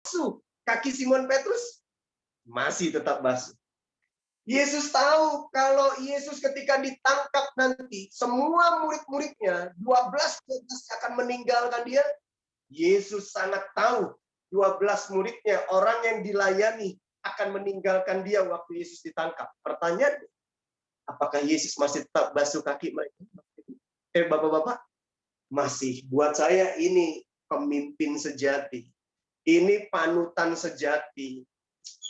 basuh kaki Simon Petrus? Masih tetap basuh. Yesus tahu kalau Yesus ketika ditangkap nanti, semua murid-muridnya, 12 akan meninggalkan dia. Yesus sangat tahu 12 muridnya, orang yang dilayani, akan meninggalkan dia waktu Yesus ditangkap. Pertanyaan, apakah Yesus masih tetap basuh kaki mereka? Bapak-bapak, masih. Buat saya ini pemimpin sejati. Ini panutan sejati.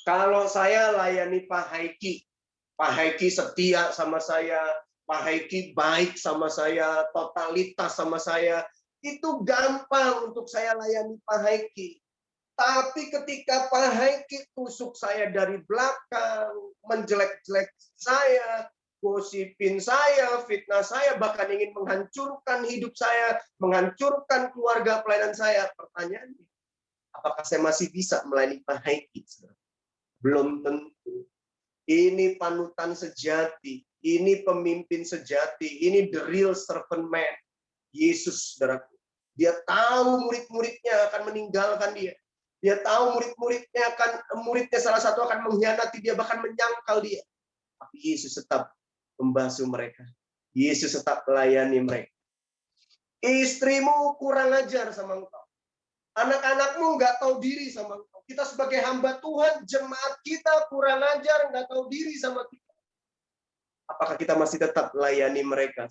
Kalau saya layani Pak Haiki setia sama saya, Pak Haiki baik sama saya, totalitas sama saya, itu gampang untuk saya layani Pak Haiki. Tapi ketika Pak Haiki tusuk saya dari belakang, menjelek-jelek saya, gosipin saya, fitnah saya, bahkan ingin menghancurkan hidup saya, menghancurkan keluarga pelayanan saya, pertanyaannya, apakah saya masih bisa melayani Pak Haiki? Belum tentu. Ini panutan sejati, ini pemimpin sejati, ini the real servant man. Yesus, saudaraku. Dia tahu murid-muridnya akan meninggalkan dia. Dia tahu muridnya salah satu akan mengkhianati dia, bahkan menyangkal dia. Tapi Yesus tetap membasuh mereka. Yesus tetap melayani mereka. Istrimu kurang ajar sama engkau. Anak-anakmu nggak tahu diri sama engkau. Kita sebagai hamba Tuhan, jemaat kita kurang ajar, nggak tahu diri sama kita. Apakah kita masih tetap melayani mereka?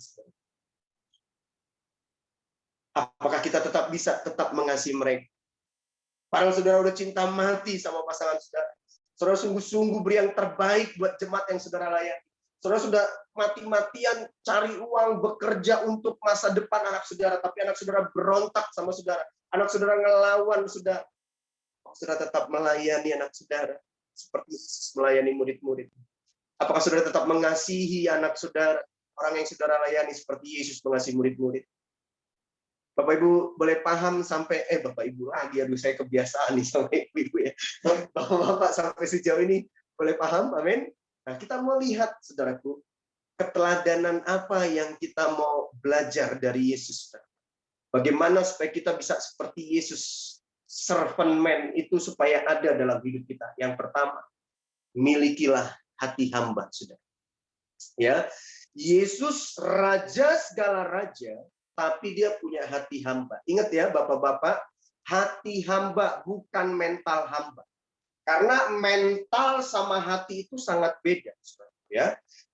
Apakah kita tetap bisa mengasihi mereka? Padahal saudara udah cinta mati sama pasangan saudara. Saudara sungguh-sungguh beri yang terbaik buat jemaat yang saudara layani. Saudara sudah mati-matian cari uang, bekerja untuk masa depan anak saudara. Tapi anak saudara berontak sama saudara. Anak saudara ngelawan saudara. Saudara tetap melayani anak saudara seperti melayani murid-murid. Apakah saudara tetap mengasihi anak saudara, orang yang saudara layani seperti Yesus mengasihi murid-murid? Bapak Ibu boleh paham sampai Bapak Ibu lagi, aduh saya kebiasaan nih sama Ibu ya. Bapak-bapak sampai sejauh ini boleh paham? Amin. Nah, kita mau lihat saudaraku, keteladanan apa yang kita mau belajar dari Yesus. Bagaimana supaya kita bisa seperti Yesus, servant man itu supaya ada dalam hidup kita. Yang pertama, milikilah hati hamba, saudara. Ya, Yesus raja segala raja, tapi dia punya hati hamba. Ingat ya, bapak-bapak, hati hamba bukan mental hamba. Karena mental sama hati itu sangat beda, saudara. Ya,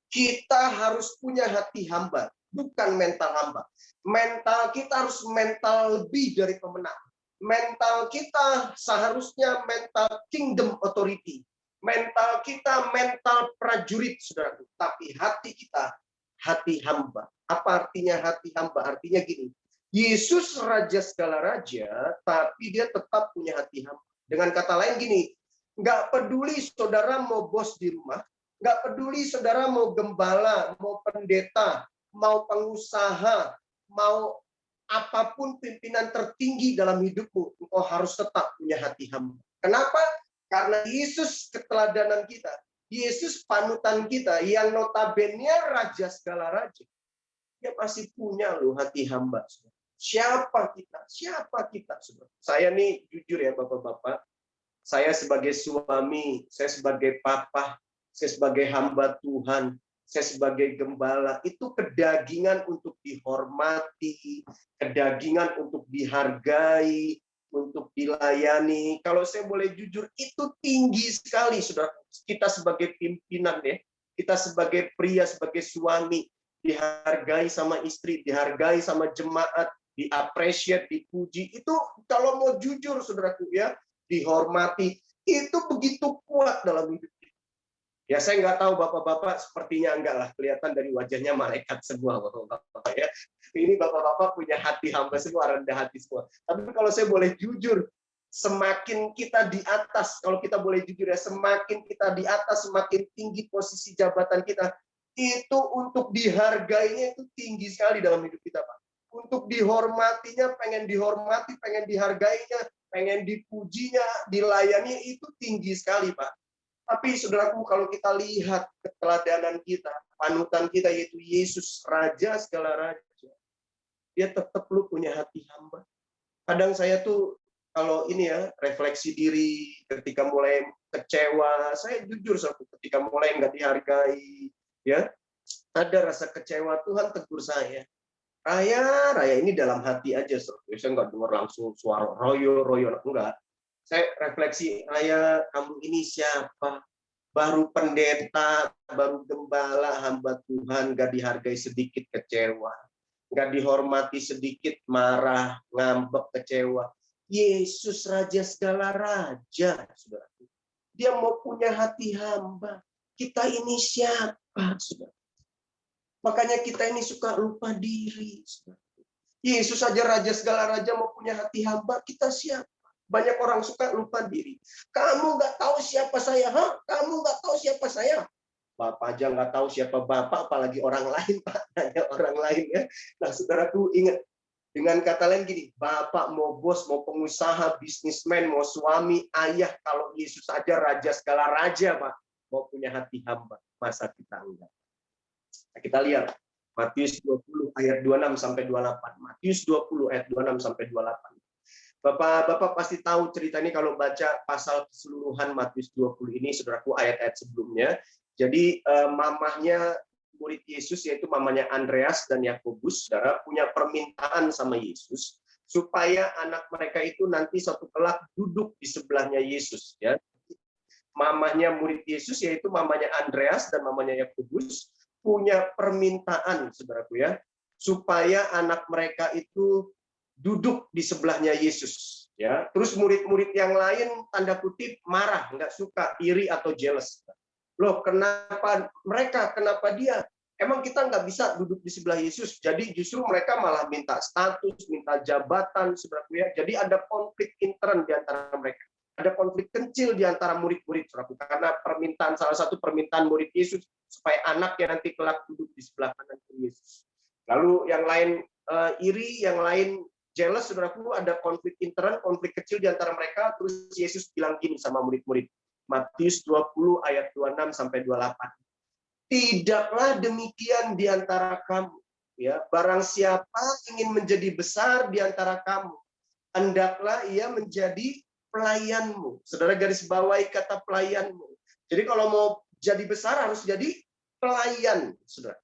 kita harus punya hati hamba, bukan mental hamba. Mental kita harus mental lebih dari pemenang. Mental kita seharusnya mental kingdom authority. Mental kita mental prajurit, saudara. Tapi hati kita hati hamba. Apa artinya hati hamba? Artinya gini, Yesus raja segala raja, tapi dia tetap punya hati hamba. Dengan kata lain gini, nggak peduli saudara mau bos di rumah, nggak peduli saudara mau gembala, mau pendeta, mau pengusaha, mau apapun pimpinan tertinggi dalam hidupmu, engkau harus tetap punya hati hamba. Kenapa? Karena Yesus keteladanan kita. Yesus panutan kita yang notabene raja segala raja. Dia pasti punya loh hati hamba. Siapa kita? Siapa kita? Saya nih jujur ya bapak-bapak. Saya sebagai suami, saya sebagai papa, saya sebagai hamba Tuhan, saya sebagai gembala, itu kedagingan untuk dihormati, kedagingan untuk dihargai, untuk dilayani. Kalau saya boleh jujur, itu tinggi sekali, saudara. Kita sebagai pimpinan, ya, kita sebagai pria, sebagai suami, dihargai sama istri, dihargai sama jemaat, di-appreciate, dipuji. Itu kalau mau jujur, saudaraku, ya, dihormati, itu begitu kuat dalam hidup. Ya saya nggak tahu bapak-bapak, sepertinya enggak lah, kelihatan dari wajahnya malaikat semua bapak-bapak ya. Ini bapak-bapak punya hati hamba semua, rendah hati semua. Tapi kalau saya boleh jujur, semakin kita di atas, kalau kita boleh jujur ya, semakin kita di atas, semakin tinggi posisi jabatan kita, itu untuk dihargainya itu tinggi sekali dalam hidup kita, Pak. Untuk dihormatinya, pengen dihormati, pengen dihargainya, pengen dipujinya, dilayani, itu tinggi sekali, Pak. Tapi saudaraku, kalau kita lihat keteladanan kita, panutan kita yaitu Yesus, raja segala raja, dia tetap lu punya hati hamba. Kadang saya tuh kalau ini ya, refleksi diri ketika mulai kecewa, saya jujur ketika mulai nggak dihargai, ya ada rasa kecewa, Tuhan tegur saya. Raya ini dalam hati aja, saya nggak dengar langsung suara royo, enggak. Saya refleksi, Raya, kamu ini siapa? Baru pendeta, baru gembala, hamba Tuhan, nggak dihargai sedikit kecewa. Nggak dihormati sedikit marah, ngambek, kecewa. Yesus Raja segala raja, saudara. Dia mau punya hati hamba. Kita ini siapa, saudara? Makanya kita ini suka lupa diri. Saudara. Yesus saja raja segala raja mau punya hati hamba, kita siapa? Banyak orang suka lupa diri. Kamu nggak tahu siapa saya, ha? Kamu nggak tahu siapa saya. Bapak aja nggak tahu siapa Bapak, apalagi orang lain, Pak. Nanya orang lain ya. Nah, saudaraku ingat, dengan kata lain gini, Bapak mau bos, mau pengusaha, bisnismen, mau suami, ayah, kalau Yesus saja raja segala raja, Pak, mau punya hati hamba, masa kita enggak? Nah, kita lihat Matius 20 ayat 26 sampai 28. Matius 20 ayat 26 sampai 28. Bapak pasti tahu cerita ini kalau baca pasal keseluruhan Matius 20 ini, saudaraku, ayat-ayat sebelumnya. Jadi mamahnya murid Yesus, yaitu mamanya Andreas dan Yakobus, saudara, punya permintaan sama Yesus supaya anak mereka itu nanti suatu kelak duduk di sebelahnya Yesus. Ya, mamahnya murid Yesus, yaitu mamanya Andreas dan mamanya Yakobus, punya permintaan, saudaraku ya, supaya anak mereka itu duduk di sebelahnya Yesus. Ya, terus murid-murid yang lain tanda kutip marah, nggak suka, iri atau jealous. Loh, kenapa mereka? Kenapa dia? Emang kita nggak bisa duduk di sebelah Yesus? Jadi justru mereka malah minta status, minta jabatan, saudaraku ya. Jadi ada konflik intern di antara mereka. Ada konflik kecil di antara murid-murid, saudaraku. Karena salah satu permintaan murid Yesus supaya anaknya nanti kelak duduk di sebelah kanan Yesus. Lalu yang lain iri, yang lain jealous, saudaraku. Ada konflik intern, konflik kecil di antara mereka. Terus Yesus bilang gini sama murid-murid. Matius 20 ayat 26 sampai 28. Tidaklah demikian di antara kamu, ya. Barang siapa ingin menjadi besar di antara kamu, hendaklah ia menjadi pelayanmu. Saudara garis bawahi kata pelayanmu. Jadi kalau mau jadi besar harus jadi pelayan, saudara.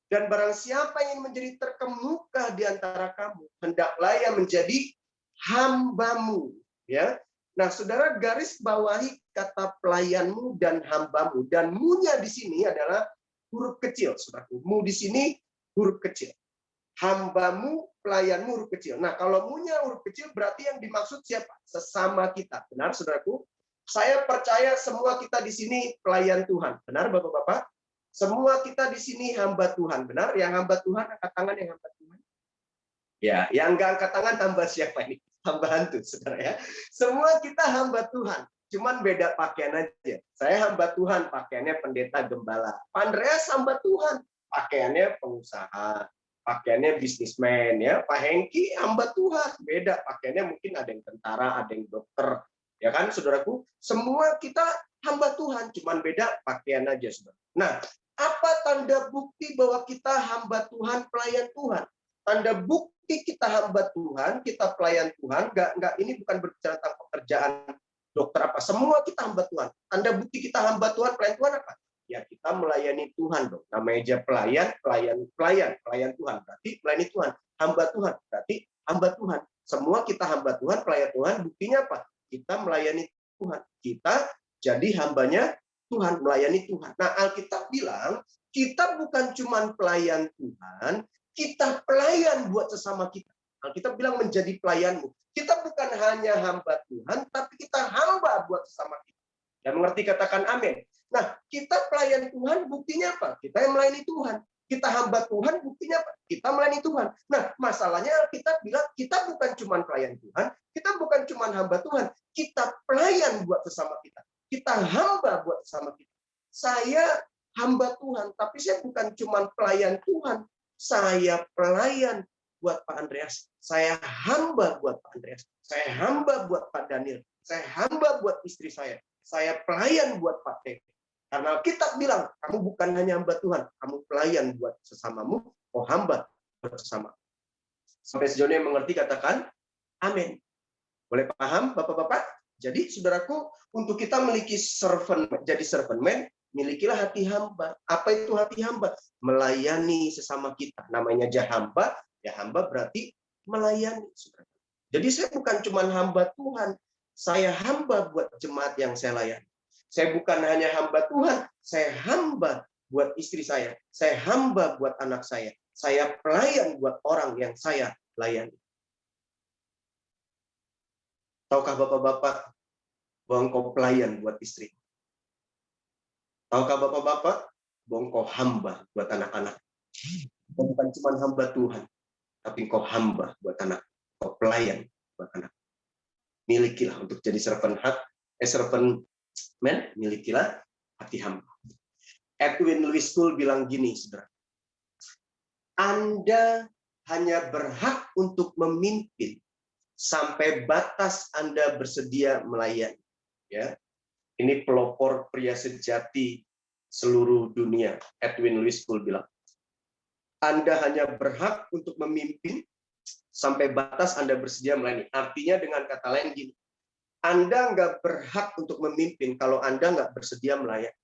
Dan barang siapa yang menjadi terkemuka di antara kamu, hendaklah ia menjadi hambamu, ya. Nah, saudara garis bawahi kata pelayanmu dan hambamu. Dan mu-nya di sini adalah huruf kecil, saudaraku. Mu di sini huruf kecil. Hambamu, pelayanmu huruf kecil. Nah, kalau mu-nya huruf kecil berarti yang dimaksud siapa? Sesama kita. Benar, saudaraku? Saya percaya semua kita di sini pelayan Tuhan. Benar, Bapak-bapak? Semua kita di sini hamba Tuhan. Benar? Yang hamba Tuhan, angkat tangan yang hamba Tuhan. Ya, yang nggak angkat tangan hamba siapa ini? Hamba hantu, saudara ya. Semua kita hamba Tuhan, cuman beda pakaian aja. Saya hamba Tuhan, pakaiannya pendeta gembala. Pak Andreas hamba Tuhan, pakaiannya pengusaha, pakaiannya bisnismen ya. Pak Hengki hamba Tuhan, beda pakaiannya, mungkin ada yang tentara, ada yang dokter. Ya kan, saudaraku? Semua kita hamba Tuhan, cuman beda pakaian aja, saudara. Nah, apa tanda bukti bahwa kita hamba Tuhan, pelayan Tuhan? Tanda bukti kita hamba Tuhan, kita pelayan Tuhan, enggak ini bukan berbicara tentang pekerjaan dokter apa, semua kita hamba Tuhan. Tanda bukti kita hamba Tuhan, pelayan Tuhan apa? Ya kita melayani Tuhan dong. Namanya aja pelayan Tuhan, berarti melayani Tuhan. Hamba Tuhan, berarti hamba Tuhan. Semua kita hamba Tuhan, pelayan Tuhan, buktinya apa? Kita melayani Tuhan. Kita jadi hambanya Tuhan, melayani Tuhan. Nah, Alkitab bilang, kita bukan cuma pelayan Tuhan, kita pelayan buat sesama kita. Alkitab bilang menjadi pelayanmu. Kita bukan hanya hamba Tuhan, tapi kita hamba buat sesama kita. Dan mengerti katakan amin. Nah, kita pelayan Tuhan, buktinya apa? Kita yang melayani Tuhan. Kita hamba Tuhan, buktinya apa? Kita melayani Tuhan. Nah, masalahnya kita bilang, kita bukan cuma pelayan Tuhan, kita bukan cuma hamba Tuhan, kita pelayan buat sesama kita. Kita hamba buat sesama kita. Saya hamba Tuhan, tapi saya bukan cuma pelayan Tuhan, saya pelayan buat Pak Andreas. Saya hamba buat Pak Andreas. Saya hamba buat Pak Daniel. Saya hamba buat istri saya. Saya pelayan buat Pak T. Karena Alkitab bilang, kamu bukan hanya hamba Tuhan, kamu pelayan buat sesamamu, oh hamba buat sesama. Sampai sejauh ini mengerti, katakan amin. Boleh paham, Bapak-bapak? Jadi, saudaraku, untuk kita memiliki jadi servant man, milikilah hati hamba. Apa itu hati hamba? Melayani sesama kita. Namanya aja hamba, ya hamba berarti melayani. Saudara. Jadi saya bukan cuma hamba Tuhan, saya hamba buat jemaat yang saya layani. Saya bukan hanya hamba Tuhan, saya hamba buat istri saya hamba buat anak saya pelayan buat orang yang saya layani. Tahukah Bapak-bapak bahwa engkau pelayan buat istri? Tahukah Bapak-bapak bahwa engkau hamba buat anak-anak? Engkau bukan cuma hamba Tuhan, tapi engkau hamba buat anak. Engkau pelayan buat anak. Milikilah untuk jadi servant man, milikilah hati hamba. Edwin Louis School bilang gini, saudara. Anda hanya berhak untuk memimpin sampai batas Anda bersedia melayani. Ya, ini pelopor pria sejati seluruh dunia. Edwin Louis School bilang, Anda hanya berhak untuk memimpin sampai batas Anda bersedia melayani. Artinya dengan kata lain gini, Anda nggak berhak untuk memimpin kalau Anda nggak bersedia melayani.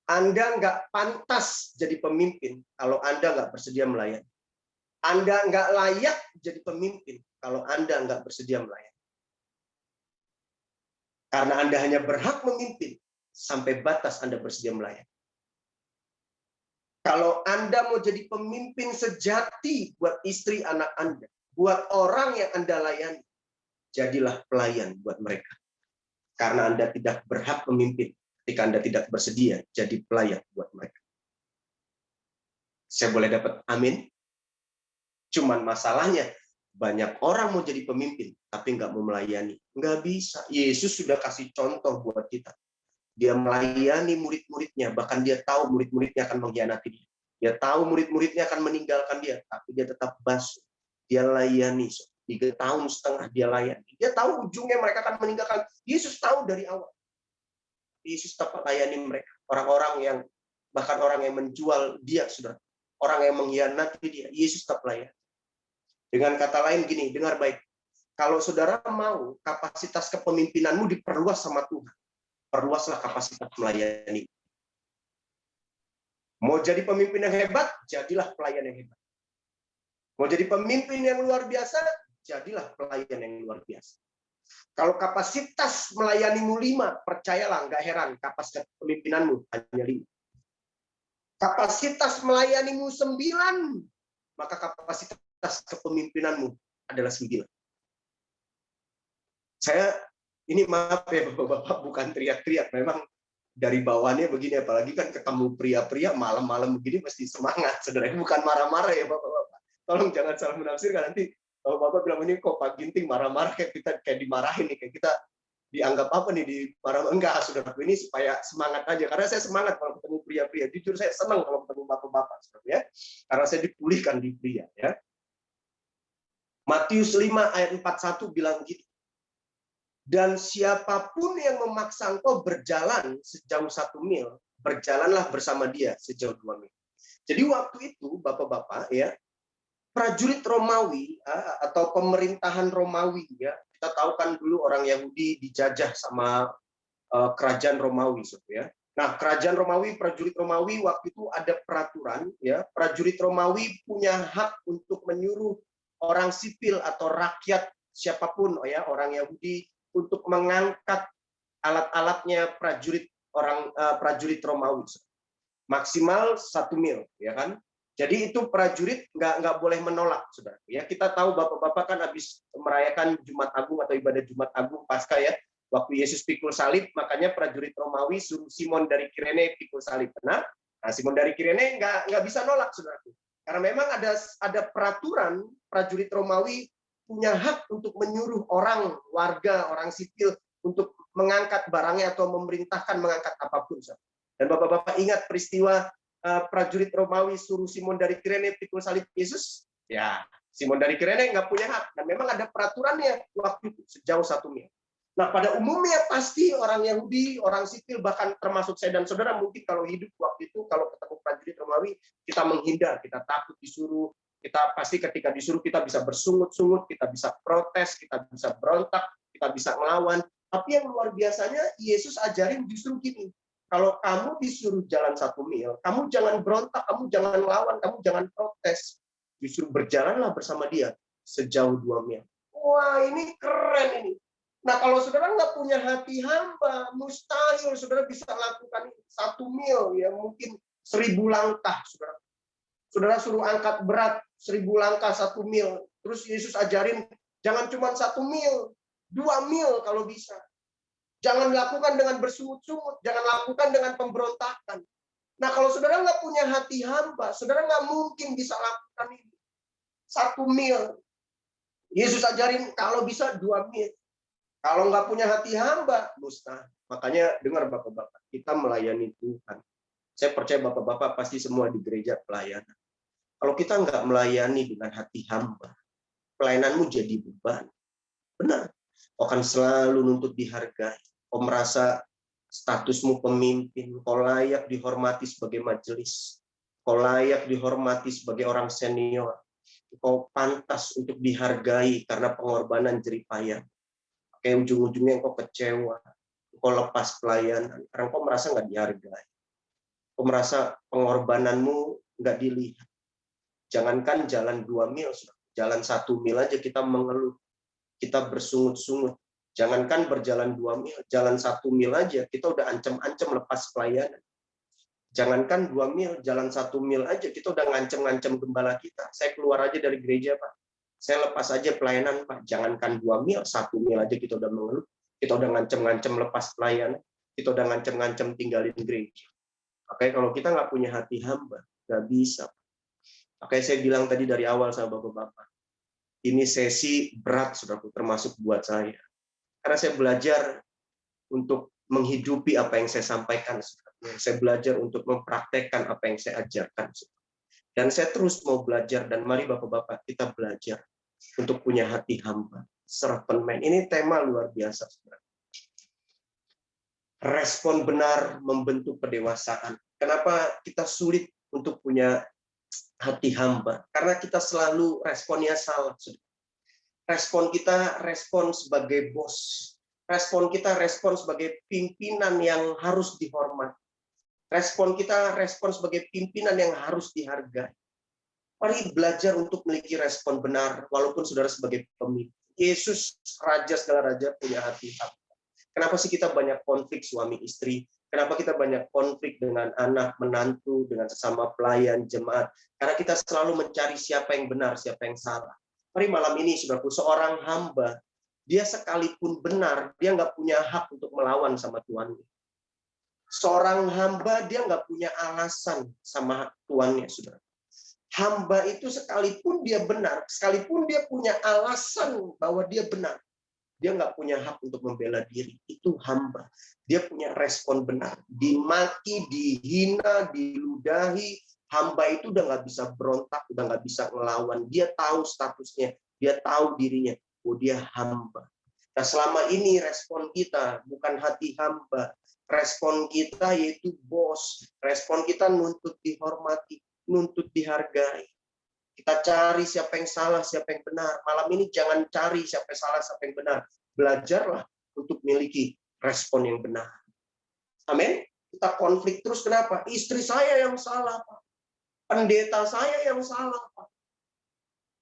Anda nggak pantas jadi pemimpin kalau Anda nggak bersedia melayani. Anda nggak layak jadi pemimpin kalau Anda nggak bersedia melayani. Karena Anda hanya berhak memimpin sampai batas Anda bersedia melayani. Kalau Anda mau jadi pemimpin sejati buat istri anak Anda, buat orang yang Anda layani, jadilah pelayan buat mereka. Karena Anda tidak berhak memimpin ketika Anda tidak bersedia jadi pelayan buat mereka. Saya boleh dapat amin? Cuman masalahnya, banyak orang mau jadi pemimpin, tapi nggak mau melayani. Nggak bisa. Yesus sudah kasih contoh buat kita. Dia melayani murid-muridnya, bahkan dia tahu murid-muridnya akan mengkhianati dia. Dia tahu murid-muridnya akan meninggalkan dia, tapi dia tetap basuh. Dia layani. 3,5 tahun dia layani. Dia tahu ujungnya mereka akan meninggalkan. Yesus tahu dari awal. Yesus tetap melayani mereka. Orang-orang yang, bahkan orang yang menjual dia, saudara. Orang yang mengkhianati dia, Yesus tetap melayani. Dengan kata lain gini, dengar baik. Kalau saudara mau kapasitas kepemimpinanmu diperluas sama Tuhan, perluaslah kapasitas melayani. Mau jadi pemimpin yang hebat, jadilah pelayan yang hebat. Mau jadi pemimpin yang luar biasa, jadilah pelayan yang luar biasa. Kalau kapasitas melayanimu 5, percayalah, nggak heran, kapasitas kepemimpinanmu hanya 5. Kapasitas melayanimu 9, maka kapasitas kepemimpinanmu adalah 9. Saya, ini maaf ya Bapak-bapak, bukan teriak-teriak, memang dari bawahnya begini, apalagi kan ketemu pria-pria malam-malam begini mesti semangat, saudara. Bukan marah-marah ya Bapak-bapak. Tolong jangan salah menafsirkan, nanti Bapak bilang ini kok Pak Ginting marah-marah kayak kita kayak dimarahin nih, kayak kita dianggap apa nih, di marah. Enggak, saudaraku, ini supaya semangat aja. Karena saya semangat kalau ketemu pria-pria. Jujur saya senang kalau ketemu bapak-bapak, saudara, ya. Karena saya dipulihkan di pria, ya. Matius 5 ayat 41 bilang gitu. Dan siapapun yang memaksa engkau berjalan sejauh 1 mil, berjalanlah bersama dia sejauh 2 mil. Jadi waktu itu, bapak-bapak, ya, prajurit Romawi atau pemerintahan Romawi, ya, kita tahu kan dulu orang Yahudi dijajah sama kerajaan Romawi, ya. Nah, kerajaan Romawi, prajurit Romawi waktu itu ada peraturan, ya, prajurit Romawi punya hak untuk menyuruh orang sipil atau rakyat siapapun, ya, orang Yahudi untuk mengangkat alat-alatnya prajurit Romawi maksimal 1 mil, ya kan? Jadi itu prajurit nggak boleh menolak, saudara. Ya, kita tahu bapak-bapak kan habis merayakan Jumat Agung atau ibadah Jumat Agung Paskah, ya. Waktu Yesus pikul salib, makanya prajurit Romawi suruh Simon dari Kirene pikul salib. Nah, Simon dari Kirene nggak bisa nolak, saudara. Karena memang ada peraturan prajurit Romawi punya hak untuk menyuruh orang, warga, orang sipil untuk mengangkat barangnya atau memerintahkan mengangkat apapun, saudara. Dan bapak-bapak ingat peristiwa prajurit Romawi suruh Simon dari Kirene pikul salib Yesus, ya Simon dari Kirene nggak punya hak, dan memang ada peraturannya waktu itu sejauh 1 mil. Nah, pada umumnya pasti orang Yahudi, orang sipil, bahkan termasuk saya dan saudara, mungkin kalau hidup waktu itu, kalau ketemu prajurit Romawi, kita menghindar, kita takut disuruh Kita pasti ketika disuruh kita bisa bersungut-sungut, kita bisa protes, kita bisa berontak, kita bisa melawan. Tapi yang luar biasanya Yesus ajarin justru gini. Kalau kamu disuruh jalan 1 mil, kamu jangan berontak, kamu jangan lawan, kamu jangan protes. Justru berjalanlah bersama dia sejauh 2 mil. Wah, ini keren ini. Nah, kalau saudara nggak punya hati hamba, mustahil saudara bisa lakukan 1 mil, ya mungkin 1000 langkah, saudara. Saudara suruh angkat berat 1000 langkah 1 mil. Terus Yesus ajarin jangan cuma 1 mil, 2 mil kalau bisa. Jangan lakukan dengan bersungut-sungut, jangan lakukan dengan pemberontakan. Nah, kalau saudara nggak punya hati hamba, saudara nggak mungkin bisa lakukan ini. 1 mil. Yesus ajarin kalau bisa 2 mil. Kalau nggak punya hati hamba, mustahil. Makanya dengar Bapak-Bapak, kita melayani Tuhan. Saya percaya Bapak-Bapak pasti semua di gereja pelayanan. Kalau kita nggak melayani dengan hati hamba, pelayananmu jadi beban. Benar. Kau akan selalu nuntut dihargai. Kau merasa statusmu pemimpin, kau layak dihormati sebagai majelis, kau layak dihormati sebagai orang senior, kau pantas untuk dihargai karena pengorbanan jeripayah. Kayak ujung-ujungnya kau kecewa, kau lepas pelayanan, karena kau merasa nggak dihargai. Kau merasa pengorbananmu nggak dilihat. Jangankan jalan 2 mil, jalan 1 mil aja kita mengeluh, kita bersungut-sungut. Jangankan berjalan 2 mil, jalan 1 mil aja kita udah ancam-ancam lepas pelayanan. Jangankan 2 mil, jalan 1 mil aja kita udah ngancem-ngancem gembala kita. Saya keluar aja dari gereja, Pak. Saya lepas aja pelayanan, Pak. Jangankan 2 mil, 1 mil aja kita udah mengeluh. Kita udah ngancem-ngancem lepas pelayanan. Kita udah ngancem-ngancem tinggalin gereja. Oke, kalau kita nggak punya hati hamba, nggak bisa. Oke, saya bilang tadi dari awal sama Bapak-Bapak. Ini sesi berat, saudaraku, termasuk buat saya. Karena saya belajar untuk menghidupi apa yang saya sampaikan. Saya belajar untuk mempraktekkan apa yang saya ajarkan. Dan saya terus mau belajar, dan mari Bapak-Bapak kita belajar untuk punya hati hamba. Servant man. Ini tema luar biasa. Respon benar membentuk pendewasaan. Kenapa kita sulit untuk punya hati hamba? Karena kita selalu responnya salah. Respon kita respon sebagai bos. Respon kita respon sebagai pimpinan yang harus dihormati. Respon kita respon sebagai pimpinan yang harus dihargai. Mari belajar untuk memiliki respon benar, walaupun saudara sebagai pemimpin. Yesus, Raja segala Raja, punya hati hamba. Kenapa sih kita banyak konflik suami istri? Kenapa kita banyak konflik dengan anak, menantu, dengan sesama pelayan, jemaat? Karena kita selalu mencari siapa yang benar, siapa yang salah. Mari malam ini, saudaraku, seorang hamba, dia sekalipun benar, dia nggak punya hak untuk melawan sama tuannya. Seorang hamba, dia nggak punya alasan sama tuannya, saudara. Hamba itu sekalipun dia benar, sekalipun dia punya alasan bahwa dia benar, dia nggak punya hak untuk membela diri. Itu hamba. Dia punya respon benar. Dimaki, dihina, diludahi, hamba itu udah nggak bisa berontak, udah nggak bisa ngelawan. Dia tahu statusnya, dia tahu dirinya, oh dia hamba. Nah, selama ini respon kita bukan hati hamba. Respon kita yaitu bos. Respon kita nuntut dihormati, nuntut dihargai. Kita cari siapa yang salah, siapa yang benar. Malam ini jangan cari siapa yang salah, siapa yang benar. Belajarlah untuk memiliki respon yang benar. Amin. Kita konflik terus, kenapa? Istri saya yang salah, Pak. Pendeta saya yang salah, Pak.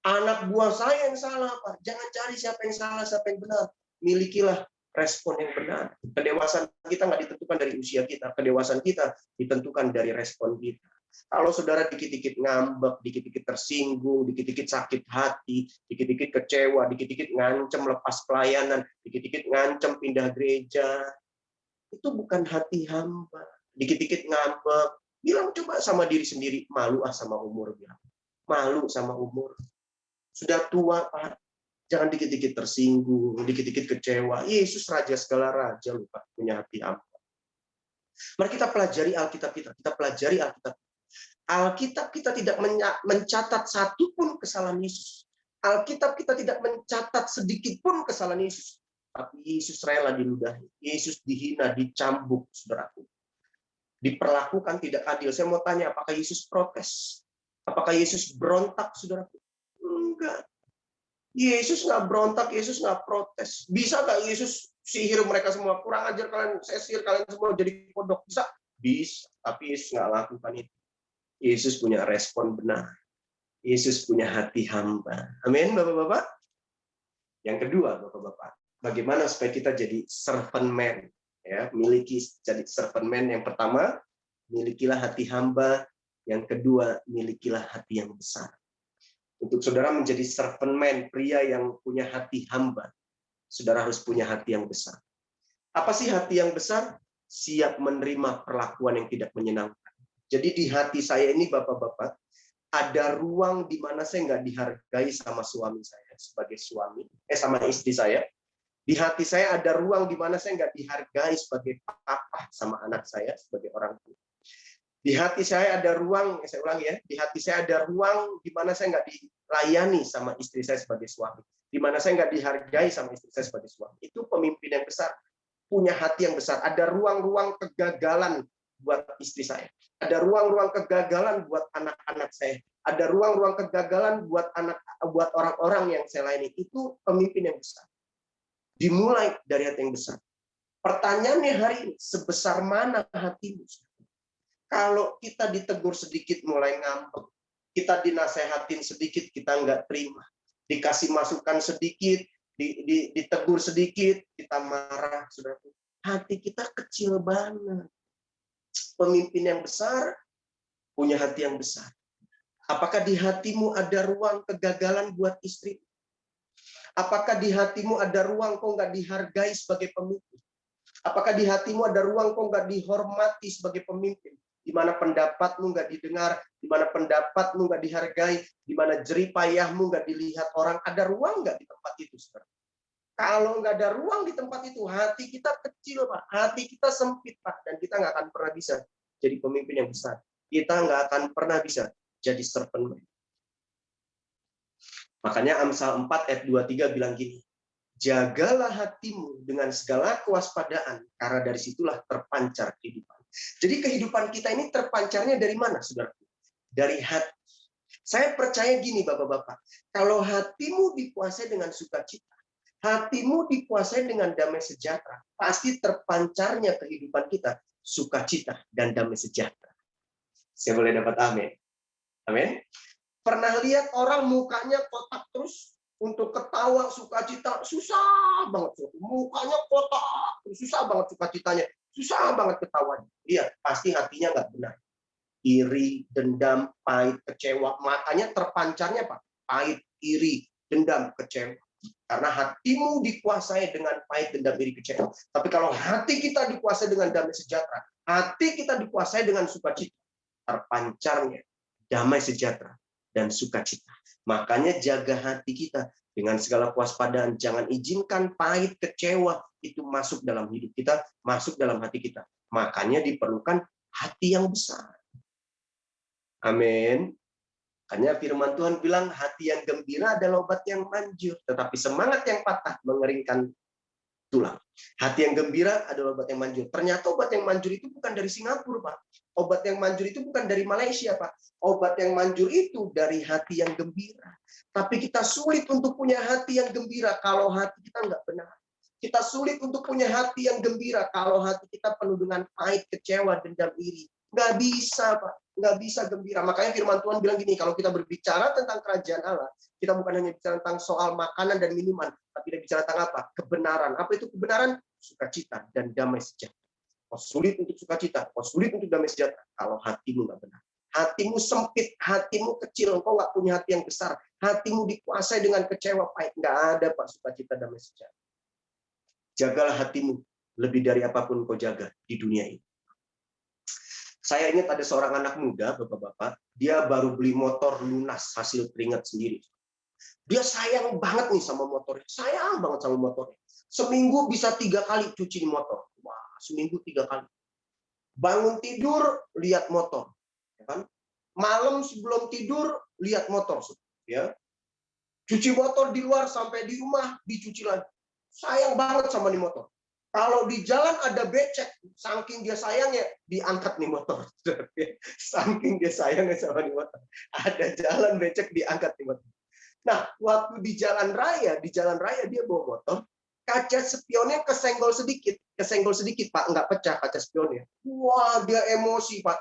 Anak buah saya yang salah, Pak. Jangan cari siapa yang salah, siapa yang benar. Milikilah respon yang benar. Kedewasaan kita nggak ditentukan dari usia kita. Kedewasaan kita ditentukan dari respon kita. Kalau saudara dikit-dikit ngambek, dikit-dikit tersinggung, dikit-dikit sakit hati, dikit-dikit kecewa, dikit-dikit ngancem lepas pelayanan, dikit-dikit ngancem pindah gereja, itu bukan hati hamba. Dikit-dikit ngambek, bilang coba sama diri sendiri, malu sama umur. Bilang. Malu sama umur. Sudah tua, Pak. Jangan dikit-dikit tersinggung, dikit-dikit kecewa. Yesus Raja segala Raja, lupa punya hati hamba. Mari kita pelajari Alkitab kita. Kita pelajari Alkitab. Alkitab kita tidak mencatat satu pun kesalahan Yesus. Alkitab kita tidak mencatat sedikit pun kesalahan Yesus. Tapi Yesus rela diludahi. Yesus dihina, dicambuk, saudaraku. Diperlakukan tidak adil. Saya mau tanya, apakah Yesus protes? Apakah Yesus berontak, saudara? Enggak. Yesus nggak berontak, Yesus nggak protes. Bisa nggak Yesus sihir mereka semua? Kurang ajar kalian, saya sihir kalian semua jadi kodok. Bisa? Bisa. Tapi Yesus nggak lakukan itu. Yesus punya respon benar. Yesus punya hati hamba. Amin, Bapak-Bapak. Yang kedua, Bapak-Bapak, bagaimana supaya kita jadi servant man? Ya, miliki jadi servant man. Yang pertama, milikilah hati hamba. Yang kedua, milikilah hati yang besar. Untuk saudara menjadi servant man, pria yang punya hati hamba, saudara harus punya hati yang besar. Apa sih hati yang besar? Siap menerima perlakuan yang tidak menyenangkan. Jadi di hati saya ini, Bapak-Bapak, ada ruang di mana saya nggak dihargai sama suami saya sebagai suami, sama istri saya. Di hati saya ada ruang di mana saya nggak dihargai sebagai papa sama anak saya sebagai orang tua. Di hati saya ada ruang, saya ulangi ya, di hati saya ada ruang di mana saya nggak dilayani sama istri saya sebagai suami, di mana saya nggak dihargai sama istri saya sebagai suami. Itu pemimpin yang besar, punya hati yang besar. Ada ruang-ruang kegagalan buat istri saya, ada ruang-ruang kegagalan buat anak-anak saya, ada ruang-ruang kegagalan buat orang-orang yang saya layani. Itu pemimpin yang besar. Dimulai dari hati yang besar. Pertanyaannya hari ini, sebesar mana hatimu? Kalau kita ditegur sedikit mulai ngambek, kita dinasehatin sedikit kita nggak terima, dikasih masukan sedikit, ditegur sedikit kita marah, saudara. Hati kita kecil banget. Pemimpin yang besar punya hati yang besar. Apakah di hatimu ada ruang kegagalan buat istri? Apakah di hatimu ada ruang kau nggak dihargai sebagai pemimpin? Apakah di hatimu ada ruang kau nggak dihormati sebagai pemimpin? Di mana pendapatmu nggak didengar, di mana pendapatmu nggak dihargai, di mana jerih payahmu nggak dilihat orang, ada ruang nggak di tempat itu, saudara? Kalau nggak ada ruang di tempat itu, hati kita kecil, Pak. Hati kita sempit, Pak. Dan kita nggak akan pernah bisa jadi pemimpin yang besar. Kita nggak akan pernah bisa jadi servant man. Makanya Amsal 4 ayat 23 bilang gini, jagalah hatimu dengan segala kewaspadaan, karena dari situlah terpancar kehidupan. Jadi kehidupan kita ini terpancarnya dari mana, saudara? Dari hati. Saya percaya gini, Bapak-Bapak, kalau hatimu dikuasai dengan sukacita, hatimu dikuasai dengan damai sejahtera, pasti terpancarnya kehidupan kita sukacita dan damai sejahtera. Saya boleh dapat amin? Amin. Pernah lihat orang mukanya kotak terus, untuk ketawa sukacita susah banget, mukanya kotak, susah banget sukacitanya, susah banget ketawanya. Iya, pasti hatinya nggak benar. Iri, dendam, pahit, kecewa. Makanya terpancarnya Pak, pahit, iri, dendam, kecewa. Karena hatimu dikuasai dengan pahit, dendam, iri, kecewa. Tapi kalau hati kita dikuasai dengan damai sejahtera, hati kita dikuasai dengan sukacita, terpancarnya damai sejahtera dan sukacita. Makanya jaga hati kita dengan segala kewaspadaan. Jangan izinkan pahit, kecewa itu masuk dalam hidup kita, masuk dalam hati kita. Makanya diperlukan hati yang besar. Amin. Makanya firman Tuhan bilang hati yang gembira adalah obat yang manjur, tetapi semangat yang patah mengeringkan tulang. Hati yang gembira adalah obat yang manjur. Ternyata obat yang manjur itu bukan dari Singapura, Pak. Obat yang manjur itu bukan dari Malaysia, Pak. Obat yang manjur itu dari hati yang gembira. Tapi kita sulit untuk punya hati yang gembira kalau hati kita nggak benar. Kita sulit untuk punya hati yang gembira kalau hati kita penuh dengan pahit, kecewa, dendam, iri. Nggak bisa, Pak. Nggak bisa gembira. Makanya firman Tuhan bilang gini, kalau kita berbicara tentang kerajaan Allah, kita bukan hanya bicara tentang soal makanan dan minuman, tapi kita bicara tentang apa? Kebenaran. Apa itu kebenaran? Sukacita dan damai sejahtera. Kau sulit untuk sukacita, kau sulit untuk damai sejahtera kalau hatimu nggak benar. Hatimu sempit, hatimu kecil, engkau nggak punya hati yang besar. Hatimu dikuasai dengan kecewa, pahit. Nggak ada, Pak, sukacita, damai sejahtera. Jagalah hatimu lebih dari apapun kau jaga di dunia ini. Saya ingat ada seorang anak muda, Bapak-bapak, dia baru beli motor lunas hasil keringat sendiri. Dia sayang banget nih sama motornya, sayang banget sama motornya. Seminggu bisa 3 kali cuci motor. Wah, seminggu 3 kali. Bangun tidur, lihat motor. Ya kan? Malam sebelum tidur, lihat motor. Ya. Cuci motor di luar, sampai di rumah, dicuci lagi. Sayang banget sama nih motor. Kalau di jalan ada becek, saking dia sayangnya, diangkat nih motor. Saking dia sayangnya sama nih motor. Ada jalan becek, diangkat nih motor. Nah, waktu di jalan raya dia bawa motor, kaca spionnya kesenggol sedikit Pak, nggak pecah kaca spionnya. Wah, dia emosi Pak.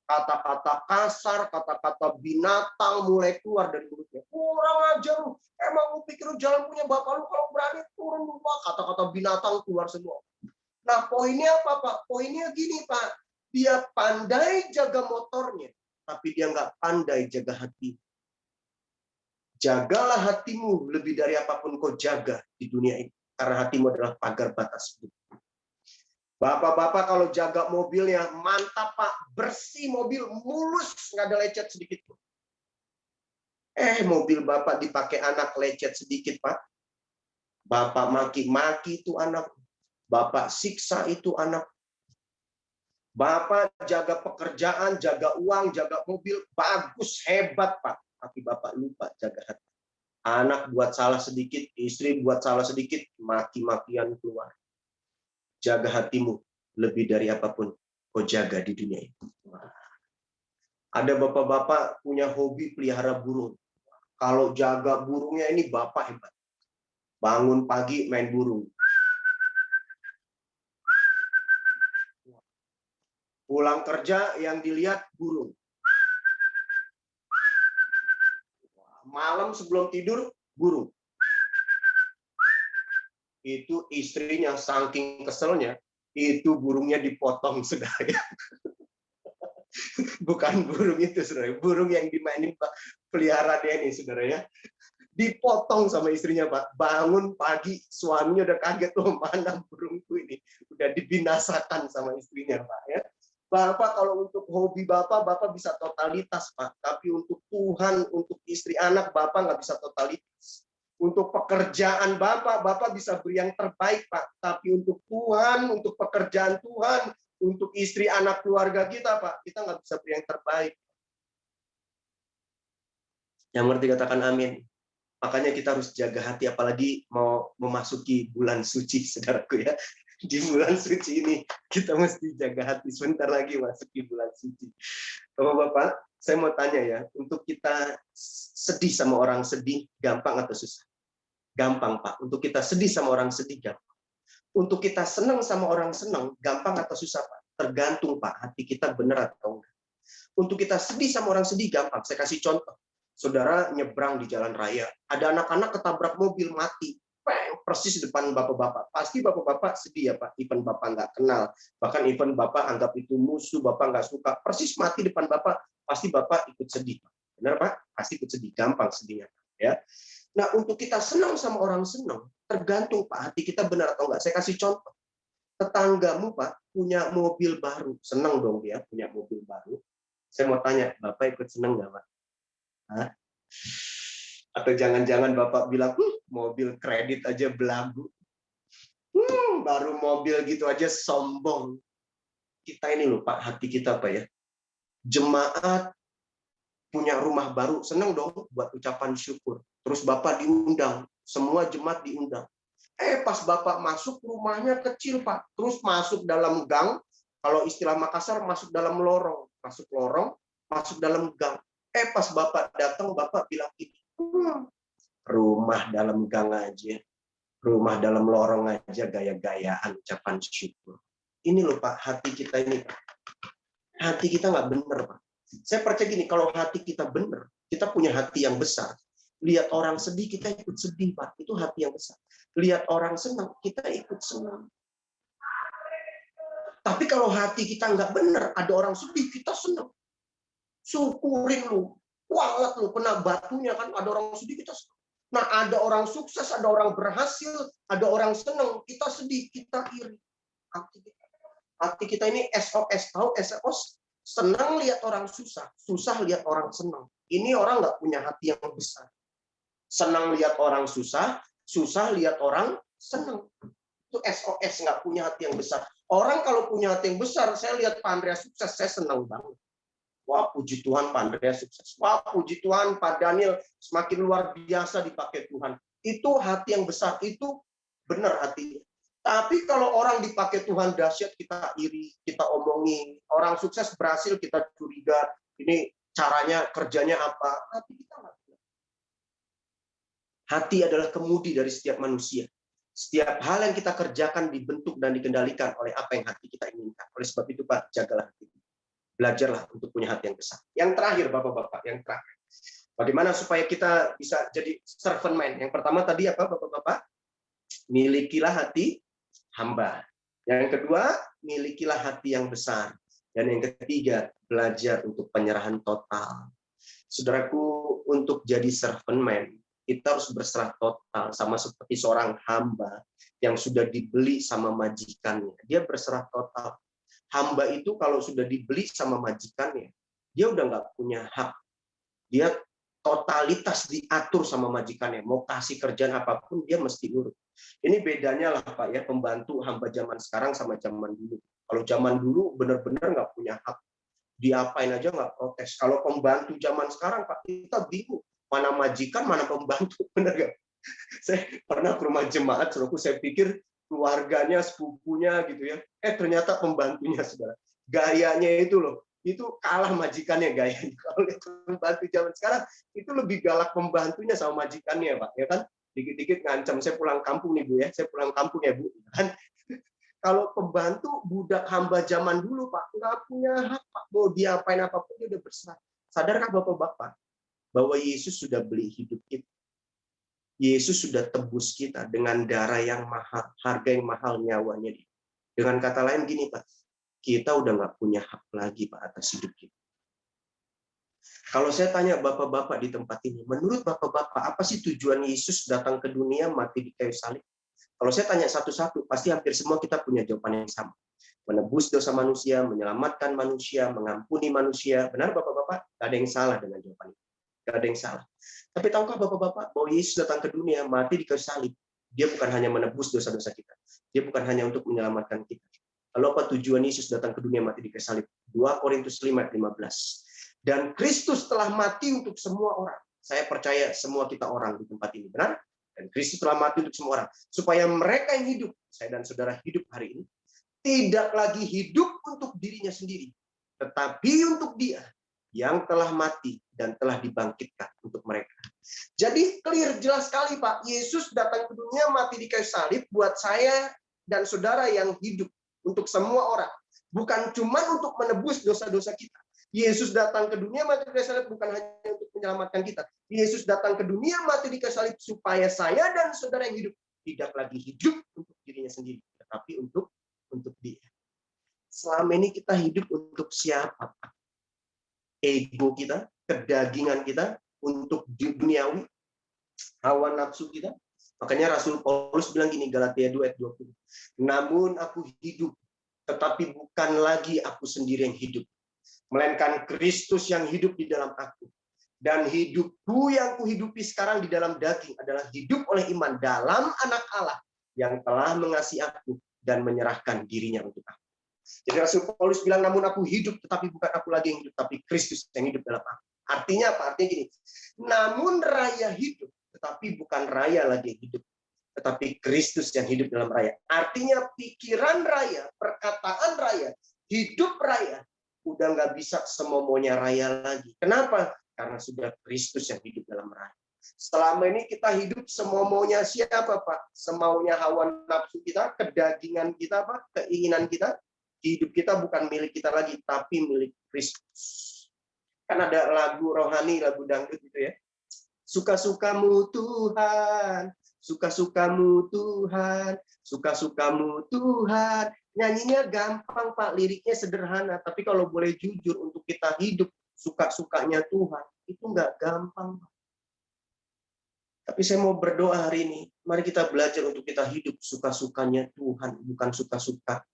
Kata-kata kasar, kata-kata binatang mulai keluar dari mulutnya. Kurang ajar lu, emang lu pikir lu jalan punya bapak lu, kalau berani turun lu Pak. Kata-kata binatang keluar semua. Nah, poinnya apa Pak? Poinnya gini Pak, dia pandai jaga motornya, tapi dia nggak pandai jaga hati. Jagalah hatimu lebih dari apapun kau jaga di dunia ini. Karena hatimu adalah pagar batas hidup. Bapak-bapak kalau jaga mobilnya, mantap Pak. Bersih mobil, mulus, nggak ada lecet sedikit. Mobil Bapak dipakai anak lecet sedikit Pak. Bapak maki-maki itu anak. Bapak siksa itu anak. Bapak jaga pekerjaan, jaga uang, jaga mobil. Bagus, hebat Pak. Tapi Bapak lupa jaga hati. Anak buat salah sedikit, istri buat salah sedikit, maki-makian keluar. Jaga hatimu lebih dari apapun kau jaga di dunia ini. Ada bapak-bapak punya hobi pelihara burung. Kalau jaga burungnya ini bapak hebat. Bangun pagi main burung. Pulang kerja yang dilihat burung. Malam sebelum tidur burung. Itu istrinya saking keselnya, itu burungnya dipotong saudara. Bukan burung itu saudara, burung yang dimainin Pak pelihara dia ini saudara ya. Dipotong sama istrinya Pak. Bangun pagi suaminya udah kaget, loh mana burungku ini, udah dibinasakan sama istrinya Pak ya. Bapak kalau untuk hobi Bapak bisa totalitas Pak, tapi untuk Tuhan, untuk istri anak Bapak nggak bisa totalitas. Untuk pekerjaan Bapak bisa beri yang terbaik Pak, tapi untuk Tuhan, untuk pekerjaan Tuhan, untuk istri anak keluarga kita Pak, kita nggak bisa beri yang terbaik. Yang ngerti katakan amin. Makanya kita harus jaga hati, apalagi mau memasuki bulan suci, saudaraku ya. Di bulan suci ini kita mesti jaga hati. Sebentar lagi masuki bulan suci. Bapak-bapak, saya mau tanya ya, untuk kita sedih sama orang sedih, gampang atau susah? Gampang Pak. Untuk kita sedih sama orang sedih, gampang. Untuk kita senang sama orang senang, gampang atau susah Pak? Tergantung Pak, hati kita benar atau enggak. Untuk kita sedih sama orang sedih, gampang. Saya kasih contoh. Saudara nyebrang di jalan raya, ada anak-anak ketabrak mobil mati, persis depan bapak-bapak. Pasti bapak-bapak sedih ya Pak, even bapak nggak kenal, bahkan even bapak anggap itu musuh, bapak nggak suka, persis mati depan bapak, pasti bapak ikut sedih. Benar Pak? Pasti ikut sedih, gampang sedihnya. Ya. Nah untuk kita senang sama orang senang, tergantung Pak, hati kita benar atau enggak. Saya kasih contoh. Tetanggamu Pak punya mobil baru, senang dong dia punya mobil baru. Saya mau tanya, Bapak ikut senang nggak Pak? Hah? Atau jangan-jangan Bapak bilang, mobil kredit aja belagu. Baru mobil gitu aja sombong. Kita ini loh Pak, hati kita apa ya? Jemaat punya rumah baru, senang dong buat ucapan syukur. Terus Bapak diundang, semua jemaat diundang. Pas Bapak masuk, rumahnya kecil Pak. Terus masuk dalam gang, kalau istilah Makassar masuk dalam lorong. Masuk lorong, masuk dalam gang. Pas Bapak datang, Bapak bilang gini, rumah dalam gang aja, rumah dalam lorong aja, gaya-gayaan ucapan syukur. Ini loh Pak, hati kita ini Pak. Hati kita nggak bener Pak. Saya percaya gini, kalau hati kita bener, kita punya hati yang besar. Lihat orang sedih, kita ikut sedih Pak. Itu hati yang besar. Lihat orang senang, kita ikut senang. Tapi kalau hati kita nggak bener, ada orang sedih, kita senang. Syukurin lu, kualat lu, kena batunya kan, ada orang sedih kita senang. Nah ada orang sukses, ada orang berhasil, ada orang senang, kita sedih, kita iri. Hati kita ini SOS, tahu SOS? Senang lihat orang susah, susah lihat orang senang. Ini orang nggak punya hati yang besar. Senang lihat orang susah, susah lihat orang senang. Itu SOS, nggak punya hati yang besar. Orang kalau punya hati yang besar, saya lihat Pak Andreas sukses, saya senang banget. Wah, puji Tuhan Pak Andreas sukses. Wah, puji Tuhan Pak Daniel semakin luar biasa dipakai Tuhan. Itu hati yang besar, itu benar hatinya. Tapi kalau orang dipakai Tuhan dahsyat, kita iri, kita omongin. Orang sukses berhasil, kita curiga. Ini caranya, kerjanya apa. Hati kita nggak. Hati adalah kemudi dari setiap manusia. Setiap hal yang kita kerjakan dibentuk dan dikendalikan oleh apa yang hati kita inginkan. Oleh sebab itu, Pak, jagalah hati. Belajarlah untuk punya hati yang besar. Yang terakhir, Bapak-Bapak, yang terakhir. Bagaimana supaya kita bisa jadi servant man? Yang pertama tadi apa, Bapak-Bapak? Milikilah hati hamba. Yang kedua, milikilah hati yang besar. Dan yang ketiga, belajar untuk penyerahan total. Saudaraku, untuk jadi servant man, kita harus berserah total, sama seperti seorang hamba yang sudah dibeli sama majikannya. Dia berserah total. Hamba itu kalau sudah dibeli sama majikannya, dia udah nggak punya hak. Dia totalitas diatur sama majikannya. Mau kasih kerjaan apapun, dia mesti nurut. Ini bedanya lah, Pak, ya, pembantu hamba zaman sekarang sama zaman dulu. Kalau zaman dulu benar-benar nggak punya hak. Diapain aja nggak protes. Kalau pembantu zaman sekarang, Pak, kita bingung. Mana majikan, mana pembantu. Benar nggak? Saya pernah ke rumah jemaat, saudaraku, saya pikir keluarganya, sepupunya gitu ya. Ternyata pembantunya, saudara. Gayanya itu loh, itu kalah majikannya gayanya. Kalau lihat pembantu zaman sekarang, itu lebih galak pembantunya sama majikannya, Pak. Ya kan? Dikit-dikit ngancam, saya pulang kampung nih, Bu, ya. Saya pulang kampung ya, Bu. Kan? Kalau pembantu budak hamba zaman dulu, Pak, nggak punya hak, Pak. Mau diapain apapun, dia udah berserah. Sadarkah Bapak-Bapak bahwa Yesus sudah beli hidup kita? Yesus sudah tebus kita dengan darah yang mahal, harga yang mahal nyawanya dia. Dengan kata lain gini, Pak, kita udah nggak punya hak lagi, Pak, atas hidup kita. Kalau saya tanya Bapak-Bapak di tempat ini, menurut Bapak-Bapak, apa sih tujuan Yesus datang ke dunia mati di kayu salib? Kalau saya tanya satu-satu, pasti hampir semua kita punya jawaban yang sama. Menebus dosa manusia, menyelamatkan manusia, mengampuni manusia. Benar Bapak-Bapak? Tidak ada yang salah dengan jawaban itu. Tidak ada yang salah. Tapi tahukah Bapak-Bapak bahwa Yesus datang ke dunia, mati di kayu salib? Dia bukan hanya menebus dosa-dosa kita. Dia bukan hanya untuk menyelamatkan kita. Lalu apa tujuan Yesus datang ke dunia mati di kayu salib? 2 Korintus 5:15. Dan Kristus telah mati untuk semua orang. Saya percaya semua kita orang di tempat ini. Benar? Dan Kristus telah mati untuk semua orang. Supaya mereka yang hidup, saya dan saudara hidup hari ini, tidak lagi hidup untuk dirinya sendiri, tetapi untuk Dia yang telah mati dan telah dibangkitkan untuk mereka. Jadi clear, jelas sekali, Pak. Yesus datang ke dunia mati di kayu salib buat saya dan saudara yang hidup, untuk semua orang. Bukan cuma untuk menebus dosa-dosa kita. Yesus datang ke dunia mati di kayu salib bukan hanya untuk menyelamatkan kita. Yesus datang ke dunia mati di kayu salib supaya saya dan saudara yang hidup tidak lagi hidup untuk dirinya sendiri, tetapi untuk Dia. Selama ini kita hidup untuk siapa? Ego kita, kedagingan kita, untuk duniawi, hawa nafsu kita. Makanya Rasul Paulus bilang gini, Galatia 2:20. Namun aku hidup, tetapi bukan lagi aku sendiri yang hidup, melainkan Kristus yang hidup di dalam aku. Dan hidupku yang kuhidupi sekarang di dalam daging adalah hidup oleh iman dalam Anak Allah yang telah mengasihi aku dan menyerahkan dirinya untuk aku. Jadi Rasul Paulus bilang, namun aku hidup, tetapi bukan aku lagi yang hidup, tapi Kristus yang hidup dalam aku. Artinya apa? Artinya gini, namun raya hidup, tetapi bukan raya lagi yang hidup, tetapi Kristus yang hidup dalam raya. Artinya pikiran raya, perkataan raya, hidup raya, udah nggak bisa semau-maunya raya lagi. Kenapa? Karena sudah Kristus yang hidup dalam raya. Selama ini kita hidup semau-maunya siapa, Pak? Semaunya hawa nafsu kita, kedagingan kita, Pak, keinginan kita. Hidup kita bukan milik kita lagi, tapi milik Kristus. Kan ada lagu rohani, lagu dangdut gitu ya. Suka-sukamu Tuhan, suka-sukamu Tuhan, suka-sukamu Tuhan. Nyanyinya gampang, Pak, liriknya sederhana, tapi kalau boleh jujur untuk kita hidup suka-sukanya Tuhan, itu nggak gampang, Pak. Tapi saya mau berdoa hari ini, mari kita belajar untuk kita hidup suka-sukanya Tuhan, bukan suka-suka.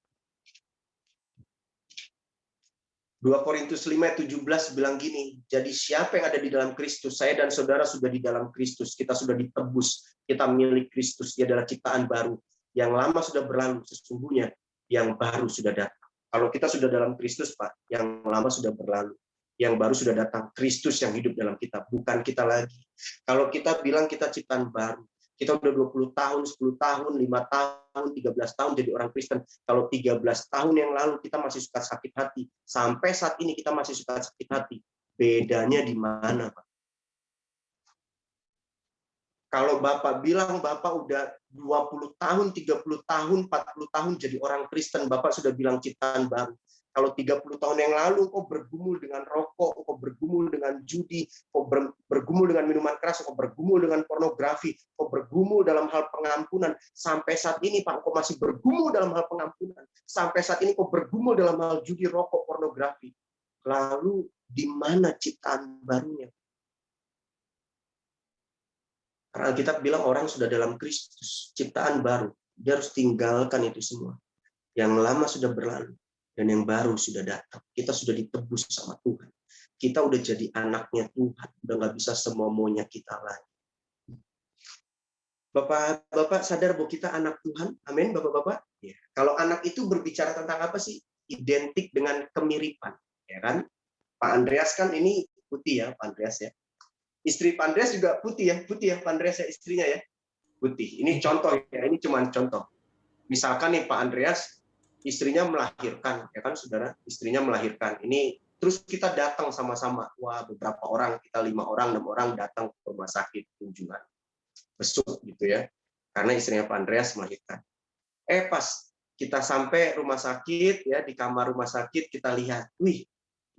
2 Korintus 5:17 bilang gini, jadi siapa yang ada di dalam Kristus, saya dan saudara sudah di dalam Kristus, kita sudah ditebus, kita milik Kristus, Dia adalah ciptaan baru. Yang lama sudah berlalu, sesungguhnya yang baru sudah datang. Kalau kita sudah dalam Kristus, Pak, yang lama sudah berlalu, yang baru sudah datang. Kristus yang hidup dalam kita, bukan kita lagi. Kalau kita bilang kita ciptaan baru, Kita udah 20 tahun, 10 tahun, 5 tahun, 13 tahun jadi orang Kristen. Kalau 13 tahun yang lalu kita masih suka sakit hati, sampai saat ini kita masih suka sakit hati. Bedanya di mana, Pak? Kalau Bapak bilang Bapak udah 20 tahun, 30 tahun, 40 tahun jadi orang Kristen, Bapak sudah bilang ciptaan baru. Kalau 30 tahun yang lalu kau bergumul dengan rokok, kau bergumul dengan judi, kau bergumul dengan minuman keras, kau bergumul dengan pornografi, kau bergumul dalam hal pengampunan. Sampai saat ini Pak, kau masih bergumul dalam hal pengampunan. Sampai saat ini kau bergumul dalam hal judi, rokok, pornografi. Lalu di mana ciptaan barunya? Karena kita bilang orang sudah dalam Kristus, ciptaan baru. Dia harus tinggalkan itu semua. Yang lama sudah berlalu. Dan yang baru sudah datang. Kita sudah ditebus sama Tuhan. Kita udah jadi anaknya Tuhan. Udah nggak bisa semua maunya kita lagi. Bapak sadar bahwa kita anak Tuhan? Amin, Bapak-Bapak? Ya. Kalau anak itu berbicara tentang apa sih? Identik dengan kemiripan. Ya kan? Pak Andreas kan ini putih ya, Pak Andreas ya. Istri Pak Andreas juga putih ya Pak Andreas ya, istrinya ya. Putih. Ini contoh ya, ini cuma contoh. Misalkan nih Pak Andreas, istrinya melahirkan, ya kan saudara, istrinya melahirkan. Ini terus kita datang sama-sama, wah beberapa orang, kita 5 orang, 6 orang datang ke rumah sakit kunjungan, besuk gitu ya, karena istrinya Pak Andreas melahirkan. Pas kita sampai rumah sakit ya, di kamar rumah sakit kita lihat, wih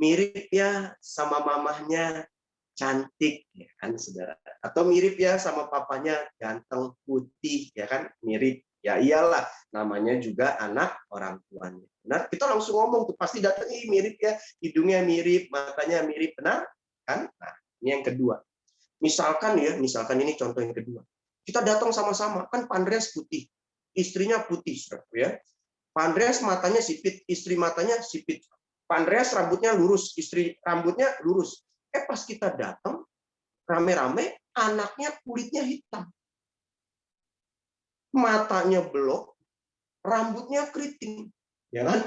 mirip ya sama mamahnya, cantik ya kan saudara, atau mirip ya sama papanya, ganteng putih ya kan, mirip. Ya iyalah, namanya juga anak orang tuanya. Benar? Kita langsung ngomong tuh, pasti datang, mirip ya, hidungnya mirip, matanya mirip, benar? Kan? Nah, ini yang kedua. Misalkan ini contoh yang kedua. Kita datang sama-sama, kan Pak Andreas putih, istrinya putih, ya. Pak Andreas matanya sipit, istri matanya sipit. Pak Andreas rambutnya lurus, istri rambutnya lurus. Pas kita datang, rame-rame, anaknya kulitnya hitam. Matanya belok, rambutnya keriting, ya kan?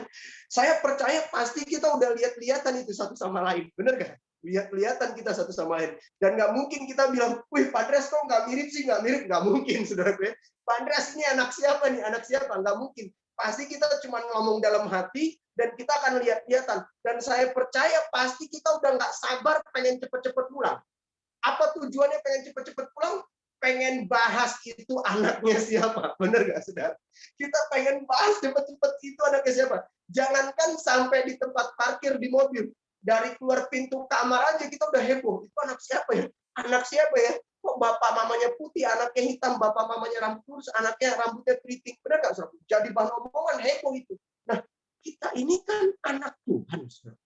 Saya percaya pasti kita udah lihat-lihatan itu satu sama lain, bener nggak? Lihat-lihatan kita satu sama lain, dan nggak mungkin kita bilang, wih Pak Andreas kok nggak mirip sih, nggak mirip, nggak mungkin, saudara gue. Pak Andreas ini anak siapa nih, anak siapa? Nggak mungkin. Pasti kita cuma ngomong dalam hati, dan kita akan lihat-lihatan. Dan saya percaya pasti kita udah nggak sabar pengen cepet-cepet pulang. Apa tujuannya pengen cepet-cepet pulang? Pengen bahas itu anaknya siapa, bener nggak saudara? Kita pengen bahas cepet-cepet itu anaknya siapa. Jangankan sampai di tempat parkir di mobil, dari keluar pintu kamar aja kita udah heboh. Itu anak siapa ya? Anak siapa ya? Kok bapak mamanya putih, anaknya hitam, bapak mamanya rambut lurus, anaknya rambutnya keriting, bener nggak saudara? Jadi bahan omongan heboh itu. Nah, kita ini kan anak Tuhan, saudara.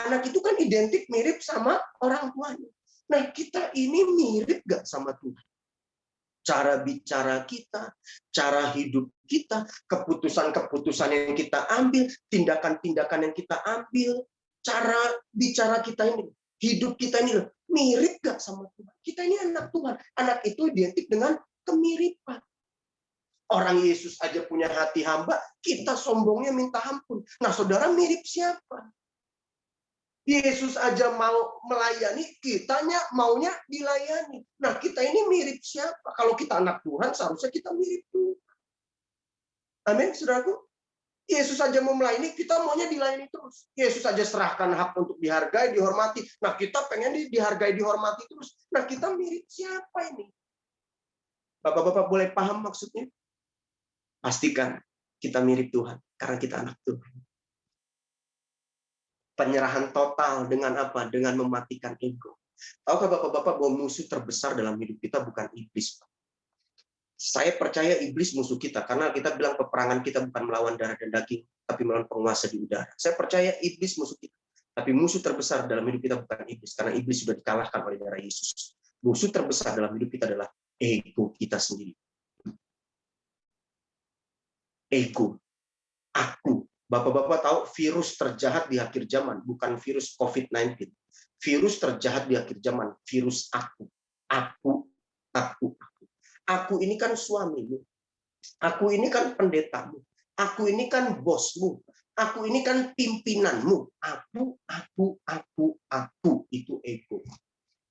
Anak itu kan identik mirip sama orang tuanya. Nah, kita ini mirip gak sama Tuhan? Cara bicara kita, cara hidup kita, keputusan-keputusan yang kita ambil, tindakan-tindakan yang kita ambil, cara bicara kita ini, hidup kita ini, mirip gak sama Tuhan? Kita ini anak Tuhan. Anak itu identik dengan kemiripan. Orang Yesus aja punya hati hamba, kita sombongnya minta ampun. Nah, saudara mirip siapa? Yesus aja mau melayani, kitanya maunya dilayani. Nah, kita ini mirip siapa? Kalau kita anak Tuhan, seharusnya kita mirip Tuhan. Amin, saudaraku. Yesus aja mau melayani, kita maunya dilayani terus. Yesus aja serahkan hak untuk dihargai, dihormati. Nah, kita pengen dihargai, dihormati terus. Nah, kita mirip siapa ini? Bapak-bapak boleh paham maksudnya? Pastikan kita mirip Tuhan, karena kita anak Tuhan. Penyerahan total dengan apa? Dengan mematikan ego. Tahukah Bapak-bapak bahwa musuh terbesar dalam hidup kita bukan iblis, Pak? Saya percaya iblis musuh kita, karena kita bilang peperangan kita bukan melawan darah dan daging, tapi melawan penguasa di udara. Saya percaya iblis musuh kita. Tapi musuh terbesar dalam hidup kita bukan iblis, karena iblis sudah dikalahkan oleh darah Yesus. Musuh terbesar dalam hidup kita adalah ego kita sendiri. Ego. Aku. Bapak-bapak tahu virus terjahat di akhir zaman bukan virus COVID-19. Virus terjahat di akhir zaman, virus aku. Aku. Aku ini kan suamimu. Aku ini kan pendetamu. Aku ini kan bosmu. Aku ini kan pimpinanmu. Aku. Itu ego.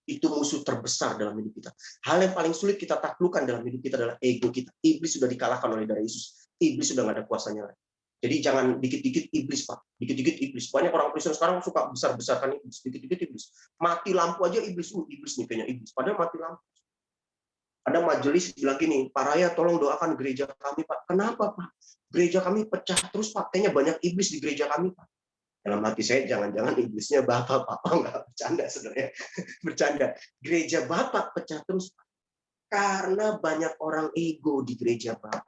Itu musuh terbesar dalam hidup kita. Hal yang paling sulit kita taklukkan dalam hidup kita adalah ego kita. Iblis sudah dikalahkan oleh darah Yesus. Iblis sudah nggak ada kuasanya lagi. Jadi jangan dikit-dikit iblis, Pak. Dikit-dikit iblis. Banyak orang Kristen sekarang suka besar-besarkan iblis. Dikit-dikit iblis. Mati lampu aja iblis. Iblis nih kayaknya iblis. Padahal mati lampu. Ada majelis bilang gini, Pak Raya tolong doakan gereja kami, Pak. Kenapa, Pak? Gereja kami pecah terus, Pak. Kayaknya banyak iblis di gereja kami, Pak. Dalam hati saya, jangan-jangan iblisnya Bapak, Papa nggak bercanda sebenarnya. Bercanda. Gereja Bapak pecah terus. Karena banyak orang ego di gereja Bapak.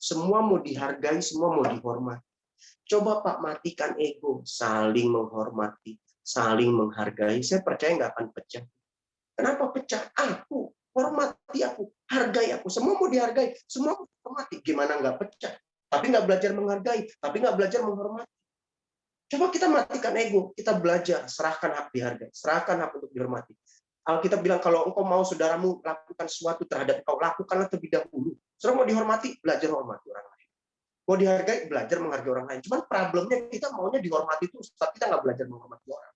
Semua mau dihargai, semua mau dihormati. Coba Pak matikan ego, saling menghormati, saling menghargai. Saya percaya nggak akan pecah. Kenapa pecah? Aku, hormati aku, hargai aku. Semua mau dihargai, semua mau dihormati. Gimana nggak pecah? Tapi nggak belajar menghargai, tapi nggak belajar menghormati. Coba kita matikan ego, kita belajar, serahkan hak dihargai, serahkan hak untuk dihormati. Alkitab bilang kalau engkau mau saudaramu lakukan sesuatu terhadap engkau, lakukanlah terlebih dahulu. Saudara mau dihormati, belajar hormati orang lain. Mau dihargai, belajar menghargai orang lain. Cuman problemnya kita maunya dihormati terus, tapi kita nggak belajar menghormati orang.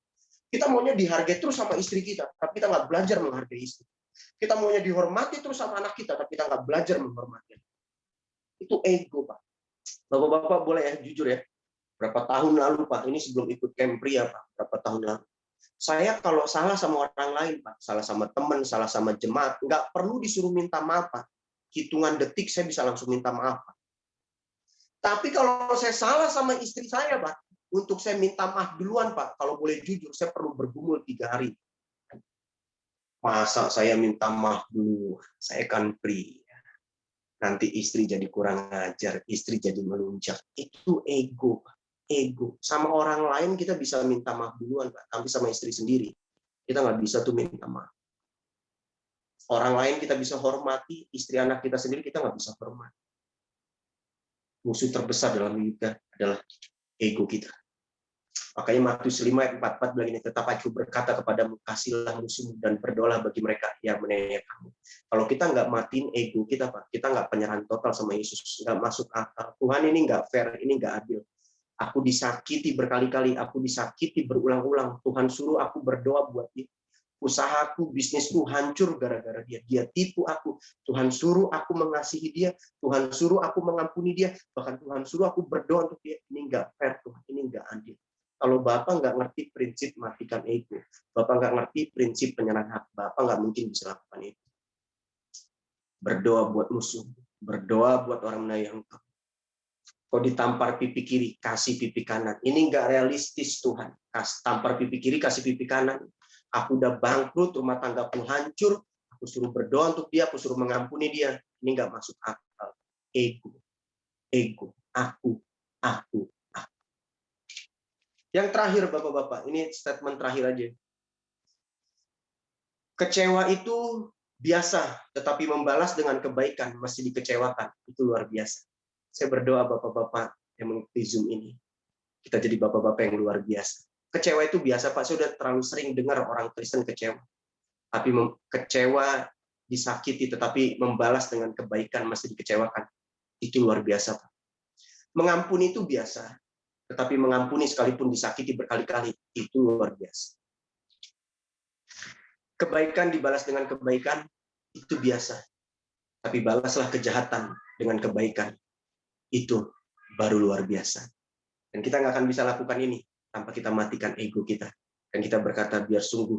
Kita maunya dihargai terus sama istri kita, tapi kita nggak belajar menghargai istri. Kita maunya dihormati terus sama anak kita, tapi kita nggak belajar menghormati. Itu ego, Pak. Bapak-bapak boleh ya, jujur ya. Berapa tahun lalu, Pak, ini sebelum ikut camp pria, Pak, berapa tahun lalu. Saya kalau salah sama orang lain, Pak, salah sama teman, salah sama jemaat, nggak perlu disuruh minta maaf, Pak. Hitungan detik saya bisa langsung minta maaf, Pak. Tapi kalau saya salah sama istri saya, Pak, untuk saya minta maaf duluan, Pak, kalau boleh jujur, saya perlu bergumul 3 hari. Masa saya minta maaf dulu, saya kan pria. Nanti istri jadi kurang ajar, istri jadi melunjak. Itu ego, Pak. Ego. Sama orang lain kita bisa minta maaf duluan, Pak. Tapi sama istri sendiri, kita nggak bisa tuh minta maaf. Orang lain kita bisa hormati, istri anak kita sendiri kita nggak bisa hormati. Musuh terbesar dalam hidup kita adalah ego kita. Makanya Matius 5 ayat 44 bilang ini, tetap aku berkata kepadamu, kasihlah musuhmu dan berdoalah bagi mereka yang menganiaya kamu. Kalau kita nggak matiin ego kita, Pak, kita nggak penyerahan total sama Yesus, nggak masuk akal. Tuhan ini nggak fair, ini nggak adil. Aku disakiti berkali-kali, aku disakiti berulang-ulang. Tuhan suruh aku berdoa buat dia. Usahaku, bisnisku hancur gara-gara dia. Dia tipu aku. Tuhan suruh aku mengasihi dia. Tuhan suruh aku mengampuni dia. Bahkan Tuhan suruh aku berdoa untuk dia. Ini nggak fair, Tuhan. Ini nggak adil. Kalau Bapak nggak ngerti prinsip matikan ego, Bapak nggak ngerti prinsip penyerahan hak, Bapak nggak mungkin bisa lakukan itu. Berdoa buat musuh, berdoa buat orang menayang engkau. Kau ditampar pipi kiri, kasih pipi kanan. Ini nggak realistis, Tuhan. Tampar pipi kiri, kasih pipi kanan. Aku udah bangkrut, rumah tanggaku hancur. Aku suruh berdoa untuk dia, aku suruh mengampuni dia. Ini nggak masuk akal. Ego, ego, aku. Yang terakhir, Bapak-bapak, ini statement terakhir aja. Kecewa itu biasa, tetapi membalas dengan kebaikan masih dikecewakan. Itu luar biasa. Saya berdoa Bapak-bapak yang mengikuti Zoom ini, kita jadi Bapak-bapak yang luar biasa. Kecewa itu biasa, Pak. Saya sudah terlalu sering dengar orang Kristen kecewa. Tapi kecewa, disakiti, tetapi membalas dengan kebaikan masih dikecewakan. Itu luar biasa, Pak. Mengampuni itu biasa. Tetapi mengampuni sekalipun disakiti berkali-kali, itu luar biasa. Kebaikan dibalas dengan kebaikan, itu biasa. Tapi balaslah kejahatan dengan kebaikan, itu baru luar biasa. Dan kita nggak akan bisa lakukan ini tanpa kita matikan ego kita. Dan kita berkata, biar sungguh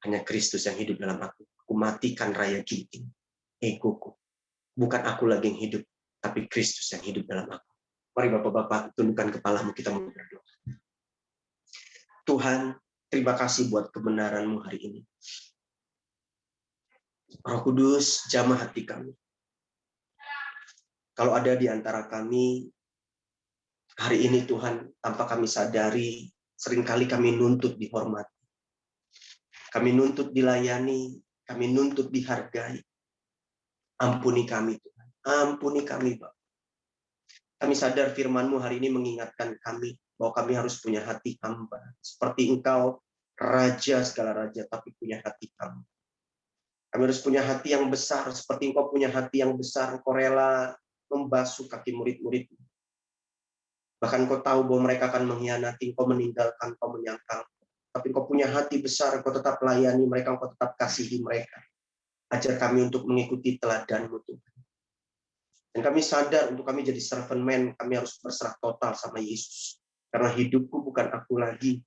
hanya Kristus yang hidup dalam aku. Aku matikan raya ginting, egoku. Bukan aku lagi yang hidup, tapi Kristus yang hidup dalam aku. Mari Bapak-bapak, tundukkan kepalamu, kita mau berdoa. Tuhan, terima kasih buat kebenaran-Mu hari ini. Roh Kudus, jamah hati kami. Kalau ada di antara kami, hari ini Tuhan, tanpa kami sadari, seringkali kami nuntut dihormati. Kami nuntut dilayani, kami nuntut dihargai. Ampuni kami, Tuhan. Ampuni kami, Pak. Kami sadar firman-Mu hari ini mengingatkan kami bahwa kami harus punya hati hamba. Seperti Engkau, Raja segala raja, tapi punya hati hamba. Kami harus punya hati yang besar, seperti Engkau punya hati yang besar. Engkau rela membasuh kaki murid-murid-Mu. Bahkan Engkau tahu bahwa mereka akan mengkhianati, Engkau meninggalkan, Engkau menyangkal. tapi Engkau punya hati besar, Engkau tetap layani mereka, Engkau tetap kasihi mereka. Ajar kami untuk mengikuti teladan-Mu Tuhan. Dan kami sadar untuk kami jadi servant man, kami harus berserah total sama Yesus. Karena hidupku bukan aku lagi,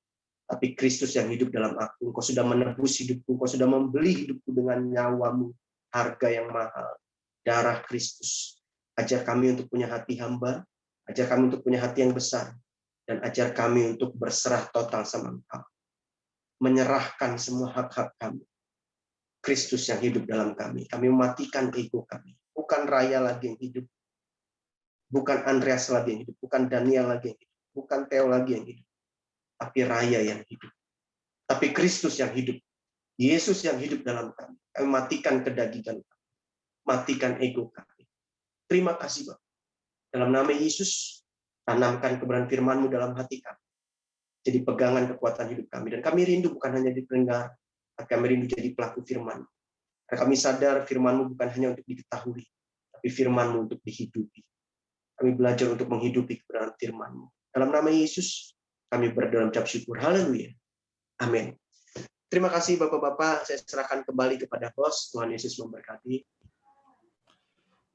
tapi Kristus yang hidup dalam aku. Engkau sudah menebus hidupku, Engkau sudah membeli hidupku dengan nyawa-Mu, harga yang mahal, darah Kristus. Ajar kami untuk punya hati hamba, ajar kami untuk punya hati yang besar, dan ajar kami untuk berserah total sama Engkau. Menyerahkan semua hak-hak kami. Kristus yang hidup dalam kami. Kami mematikan ego kami. Bukan Raya lagi yang hidup. Bukan Andreas lagi yang hidup. Bukan Daniel lagi yang hidup. Bukan Theo lagi yang hidup. Tapi Raya yang hidup. Tapi Kristus yang hidup. Yesus yang hidup dalam kami. Kami matikan kedagingan kami. Matikan ego kami. Terima kasih Bapak. Dalam nama Yesus, tanamkan kebenaran firman-Mu dalam hati kami. Jadi pegangan kekuatan hidup kami. Dan kami rindu bukan hanya di pendengar, tapi kami rindu jadi pelaku firman. Karena kami sadar firman-Mu bukan hanya untuk diketahui, tapi firman-Mu untuk dihidupi. Kami belajar untuk menghidupi kebenaran firman-Mu. Dalam nama Yesus, kami berdoa ucap syukur. Haleluya. Amin. Terima kasih Bapak-Bapak. Saya serahkan kembali kepada host. Tuhan Yesus memberkati.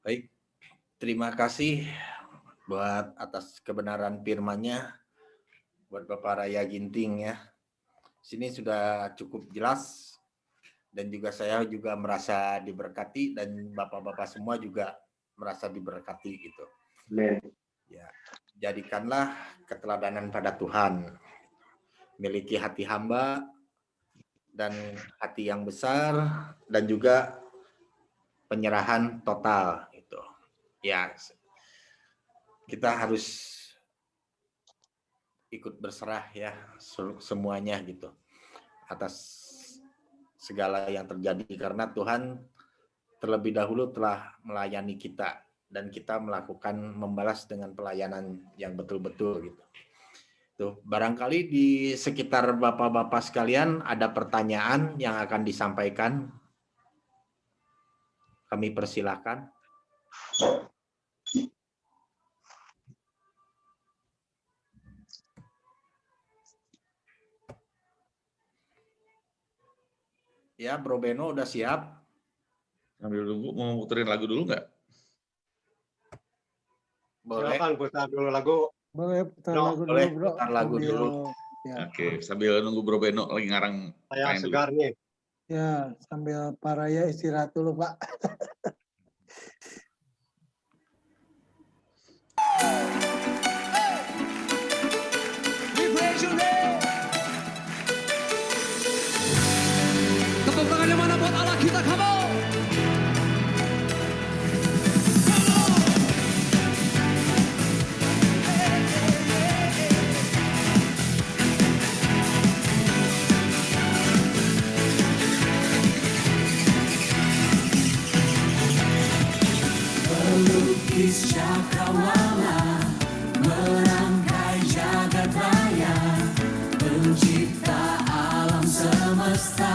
Baik. Terima kasih buat atas kebenaran firman-Nya. Buat Bapak Raya Ginting ya. Sini sudah cukup jelas dan juga saya juga merasa diberkati dan Bapak-bapak semua juga merasa diberkati gitu. Amen. Ya, jadikanlah keteladanan pada Tuhan. Miliki hati hamba dan hati yang besar dan juga penyerahan total itu. Ya, kita harus ikut berserah ya semuanya gitu atas segala yang terjadi karena Tuhan terlebih dahulu telah melayani kita dan kita melakukan membalas dengan pelayanan yang betul-betul gitu. Tuh, barangkali di sekitar Bapak-bapak sekalian ada pertanyaan yang akan disampaikan. Kami persilakan. Ya, Bro Beno udah siap? Sambil nunggu, mau muterin lagu dulu nggak? Boleh. Silakan putar dulu lagu. Boleh putar lagu boleh dulu, Bro. putar lagu dulu. Ya. Oke, sambil nunggu Bro Beno lagi ngarang. Saya main segar dulu. nih. Ya, sambil Pak Raya istirahat dulu, Pak. Tepuk tangannya mana buat Allah kita, come on. Pelukis cakrawala merangkai jagat raya, pencipta alam semesta.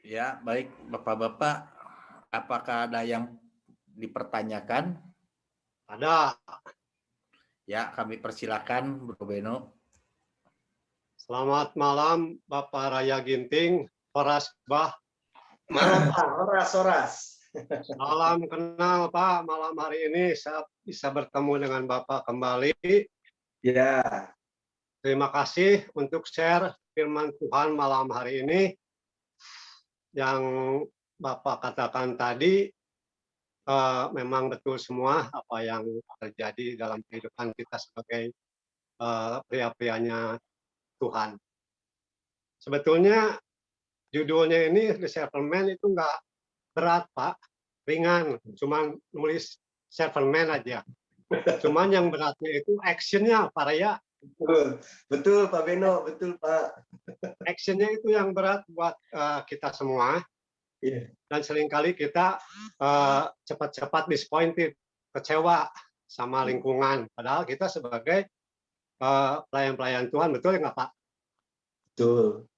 Ya, baik Bapak-bapak, apakah ada yang dipertanyakan? Ada. Ya, kami persilakan Bro Beno. Selamat malam Bapak Raya Ginting, Horas Bah. Malam Pak, Horas. Salam kenal Pak, malam hari ini saya bisa bertemu dengan Bapak kembali. Ya, Terima kasih untuk share firman Tuhan malam hari ini. Yang Bapak katakan tadi memang betul semua apa yang terjadi dalam kehidupan kita sebagai pria-prianya Tuhan. Sebetulnya judulnya ini Resettlement itu nggak berat Pak, ringan, cuman nulis settlement aja. Cuman yang beratnya itu actionnya Pak Raya. betul Pak Beno, betul Pak. Actionnya itu yang berat buat kita semua. Iya. Dan seringkali kita cepat-cepat disappointed, kecewa sama lingkungan. Padahal kita sebagai pelayan-pelayan Tuhan, betul nggak Pak? Betul.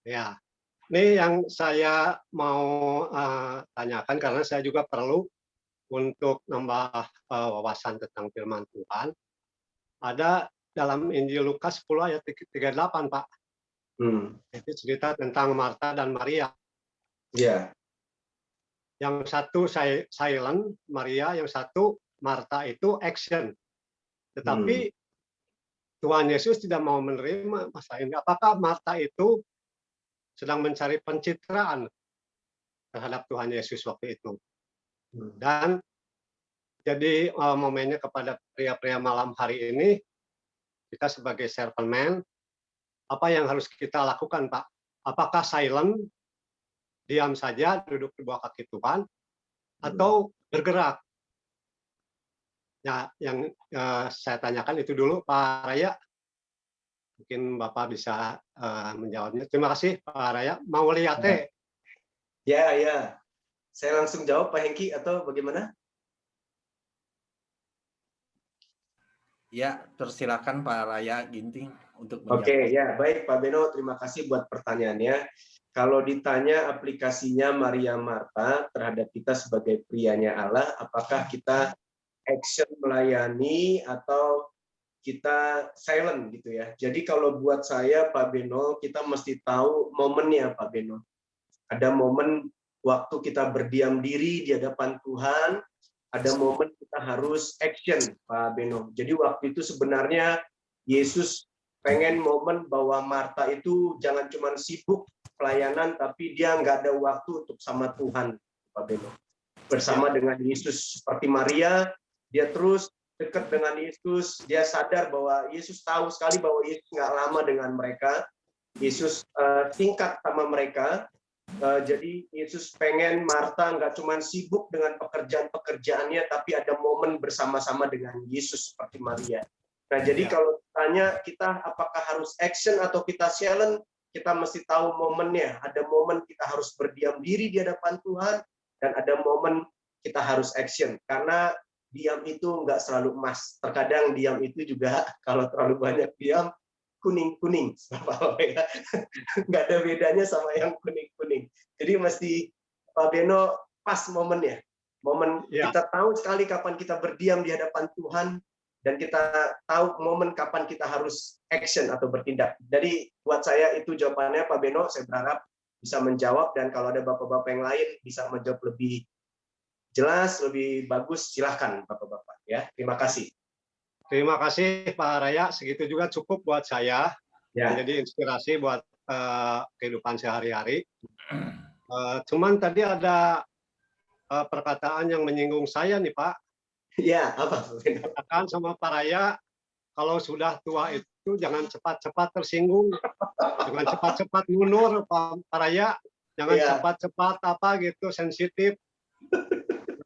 Ya, ini yang saya mau tanyakan karena saya juga perlu untuk nambah wawasan tentang firman Tuhan. Ada dalam Injil Lukas 10 ayat 38, Pak. Itu cerita tentang Marta dan Maria. Iya. Yang satu silent, Maria, yang satu Marta itu action. Tetapi Tuhan Yesus tidak mau menerima masalah ini. Apakah Marta itu sedang mencari pencitraan terhadap Tuhan Yesus waktu itu? Dan jadi momennya kepada pria-pria malam hari ini, kita sebagai servantman, apa yang harus kita lakukan, Pak? Apakah silent, diam saja, duduk di bawah kaki Tuhan, atau bergerak? Ya, yang saya tanyakan itu dulu, Pak Raya. Mungkin Bapak bisa menjawabnya. Terima kasih, Pak Raya. Mau lihat Ya. Saya langsung jawab, Pak Hengki, atau bagaimana? Ya, persilakan Pak Raya Ginting untuk menjawab. Oke, ya baik Pak Beno, terima kasih buat pertanyaannya. Kalau ditanya aplikasinya Maria Marta terhadap kita sebagai prianya Allah, apakah kita action melayani atau kita silent gitu ya. Jadi kalau buat saya Pak Beno, kita mesti tahu momennya Pak Beno. Ada momen waktu kita berdiam diri di hadapan Tuhan, ada momen kita harus action, Pak Beno. Jadi waktu itu sebenarnya Yesus pengen momen bahwa Marta itu jangan cuma sibuk pelayanan, tapi dia nggak ada waktu untuk sama Tuhan, Pak Beno. Bersama dengan Yesus. Seperti Maria, dia terus dekat dengan Yesus, dia sadar bahwa Yesus tahu sekali bahwa Yesus nggak lama dengan mereka. Yesus singkat sama mereka. Jadi Yesus pengen Marta nggak cuma sibuk dengan pekerjaan-pekerjaannya, tapi ada momen bersama-sama dengan Yesus seperti Maria. Nah, jadi kalau tanya kita apakah harus action atau kita silent, kita mesti tahu momennya. Ada momen kita harus berdiam diri di hadapan Tuhan, dan ada momen kita harus action. Karena diam itu nggak selalu emas. Terkadang diam itu juga kalau terlalu banyak diam, kuning-kuning, nggak ada bedanya sama yang kuning-kuning. Jadi mesti Pak Beno pas momennya, momen kita tahu sekali kapan kita berdiam di hadapan Tuhan, dan kita tahu momen kapan kita harus action atau bertindak. Jadi buat saya itu jawabannya Pak Beno. Saya berharap bisa menjawab, dan kalau ada bapak-bapak yang lain bisa menjawab lebih jelas, lebih bagus, silahkan bapak-bapak. Ya, terima kasih. Terima kasih Pak Raya, segitu juga cukup buat saya. Jadi inspirasi buat kehidupan sehari-hari. Cuman tadi ada perkataan yang menyinggung saya nih Pak. Ya, apa? Katakan sama Pak Raya, kalau sudah tua itu jangan cepat-cepat tersinggung, jangan cepat-cepat mundur Pak Raya, jangan cepat-cepat apa gitu sensitif.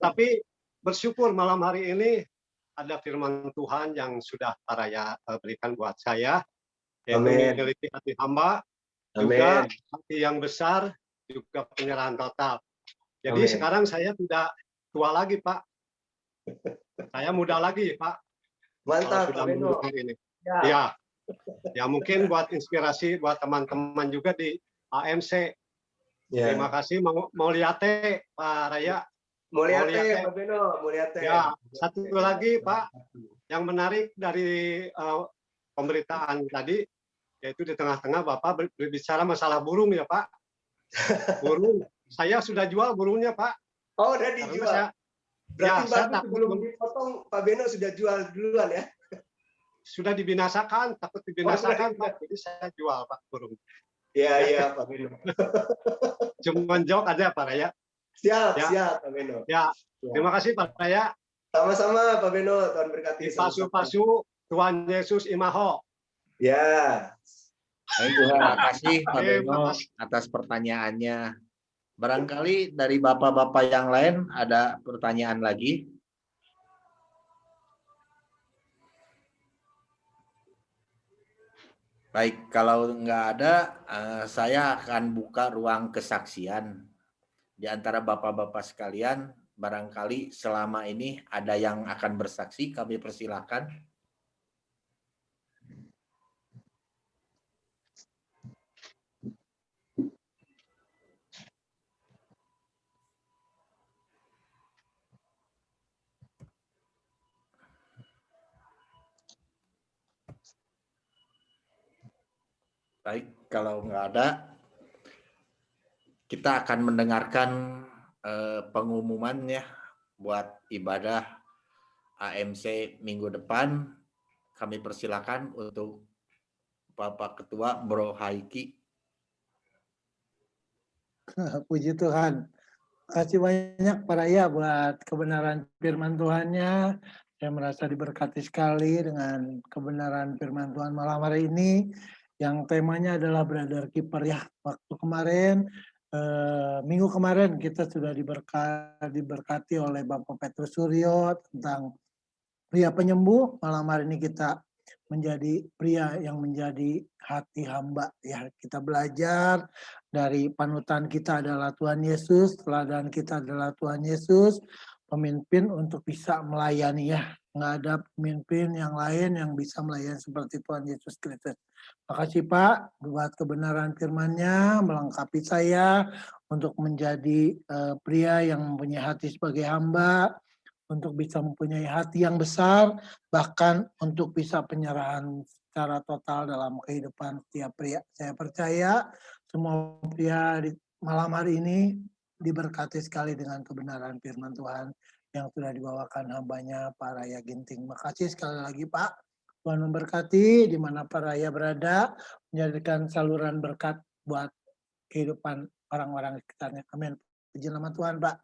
Tapi bersyukur malam hari ini ada firman Tuhan yang sudah Pak Raya berikan buat saya, yaitu memiliki hati hamba, juga hati yang besar, juga penyerahan total. Jadi sekarang saya tidak tua lagi, Pak. Saya muda lagi, Pak. Mantap, Pak Beno. Ya, mungkin buat inspirasi buat teman-teman juga di AMC. Ya. Terima kasih mau liate Pak Raya. Mulyate, Pak Beno, Mulyate. Ya, satu lagi Pak, yang menarik dari pemberitaan tadi, yaitu di tengah-tengah Bapak berbicara masalah burung ya Pak. Burung, saya sudah jual burungnya Pak. Oh, udah Karena dijual. ya, Berarti saya Bapak takut sebelum dipotong, Pak Beno sudah jual duluan ya? sudah dibinasakan, takut dibinasakan Pak. Jadi saya jual Pak burung. Iya, Pak Beno. Cuma jawab aja Pak Raya. Siap, Ya. siap, Pak Beno. Ya, terima kasih Pak Raya. Sama-sama, Pak Beno. Tuhan berkati. Pasu-pasu Tuhan Yesus Imaho. Ya. Baik, terima kasih Pak Terima Beno kasih. atas pertanyaannya. Barangkali dari bapak-bapak yang lain ada pertanyaan lagi. Baik, kalau nggak ada, saya akan buka ruang kesaksian. Di antara bapak-bapak sekalian, barangkali selama ini ada yang akan bersaksi, kami persilakan. Baik, kalau nggak ada, kita akan mendengarkan pengumumannya buat ibadah AMC minggu depan. Kami persilakan untuk Bapak Ketua Bro Haiki. Puji Tuhan. Kasih banyak Pak Raya buat kebenaran firman Tuhannya. Saya merasa diberkati sekali dengan kebenaran firman Tuhan malam hari ini. Yang temanya adalah brother keeper ya. Waktu kemarin, minggu kemarin kita sudah diberkati oleh Bapak Petrus Suryo tentang pria penyembuh. Malam hari ini kita menjadi pria yang menjadi hati hamba ya. Kita belajar dari panutan kita adalah Tuhan Yesus, teladan kita adalah Tuhan Yesus, pemimpin untuk bisa melayani ya. Nggak ada pemimpin yang lain yang bisa melayani seperti Tuhan Yesus Kristus. Makasih Pak buat kebenaran firman-Nya, melengkapi saya untuk menjadi pria yang mempunyai hati sebagai hamba, untuk bisa mempunyai hati yang besar, bahkan untuk bisa penyerahan secara total dalam kehidupan setiap pria. Saya percaya semua pria di malam hari ini diberkati sekali dengan kebenaran firman Tuhan yang sudah dibawakan hambanya Pak Raya Ginting. Makasih sekali lagi Pak. Tuhan memberkati di mana Pak Raya berada, menjadikan saluran berkat buat kehidupan orang-orang di sekitarnya. Amin. Puji nama Tuhan Pak.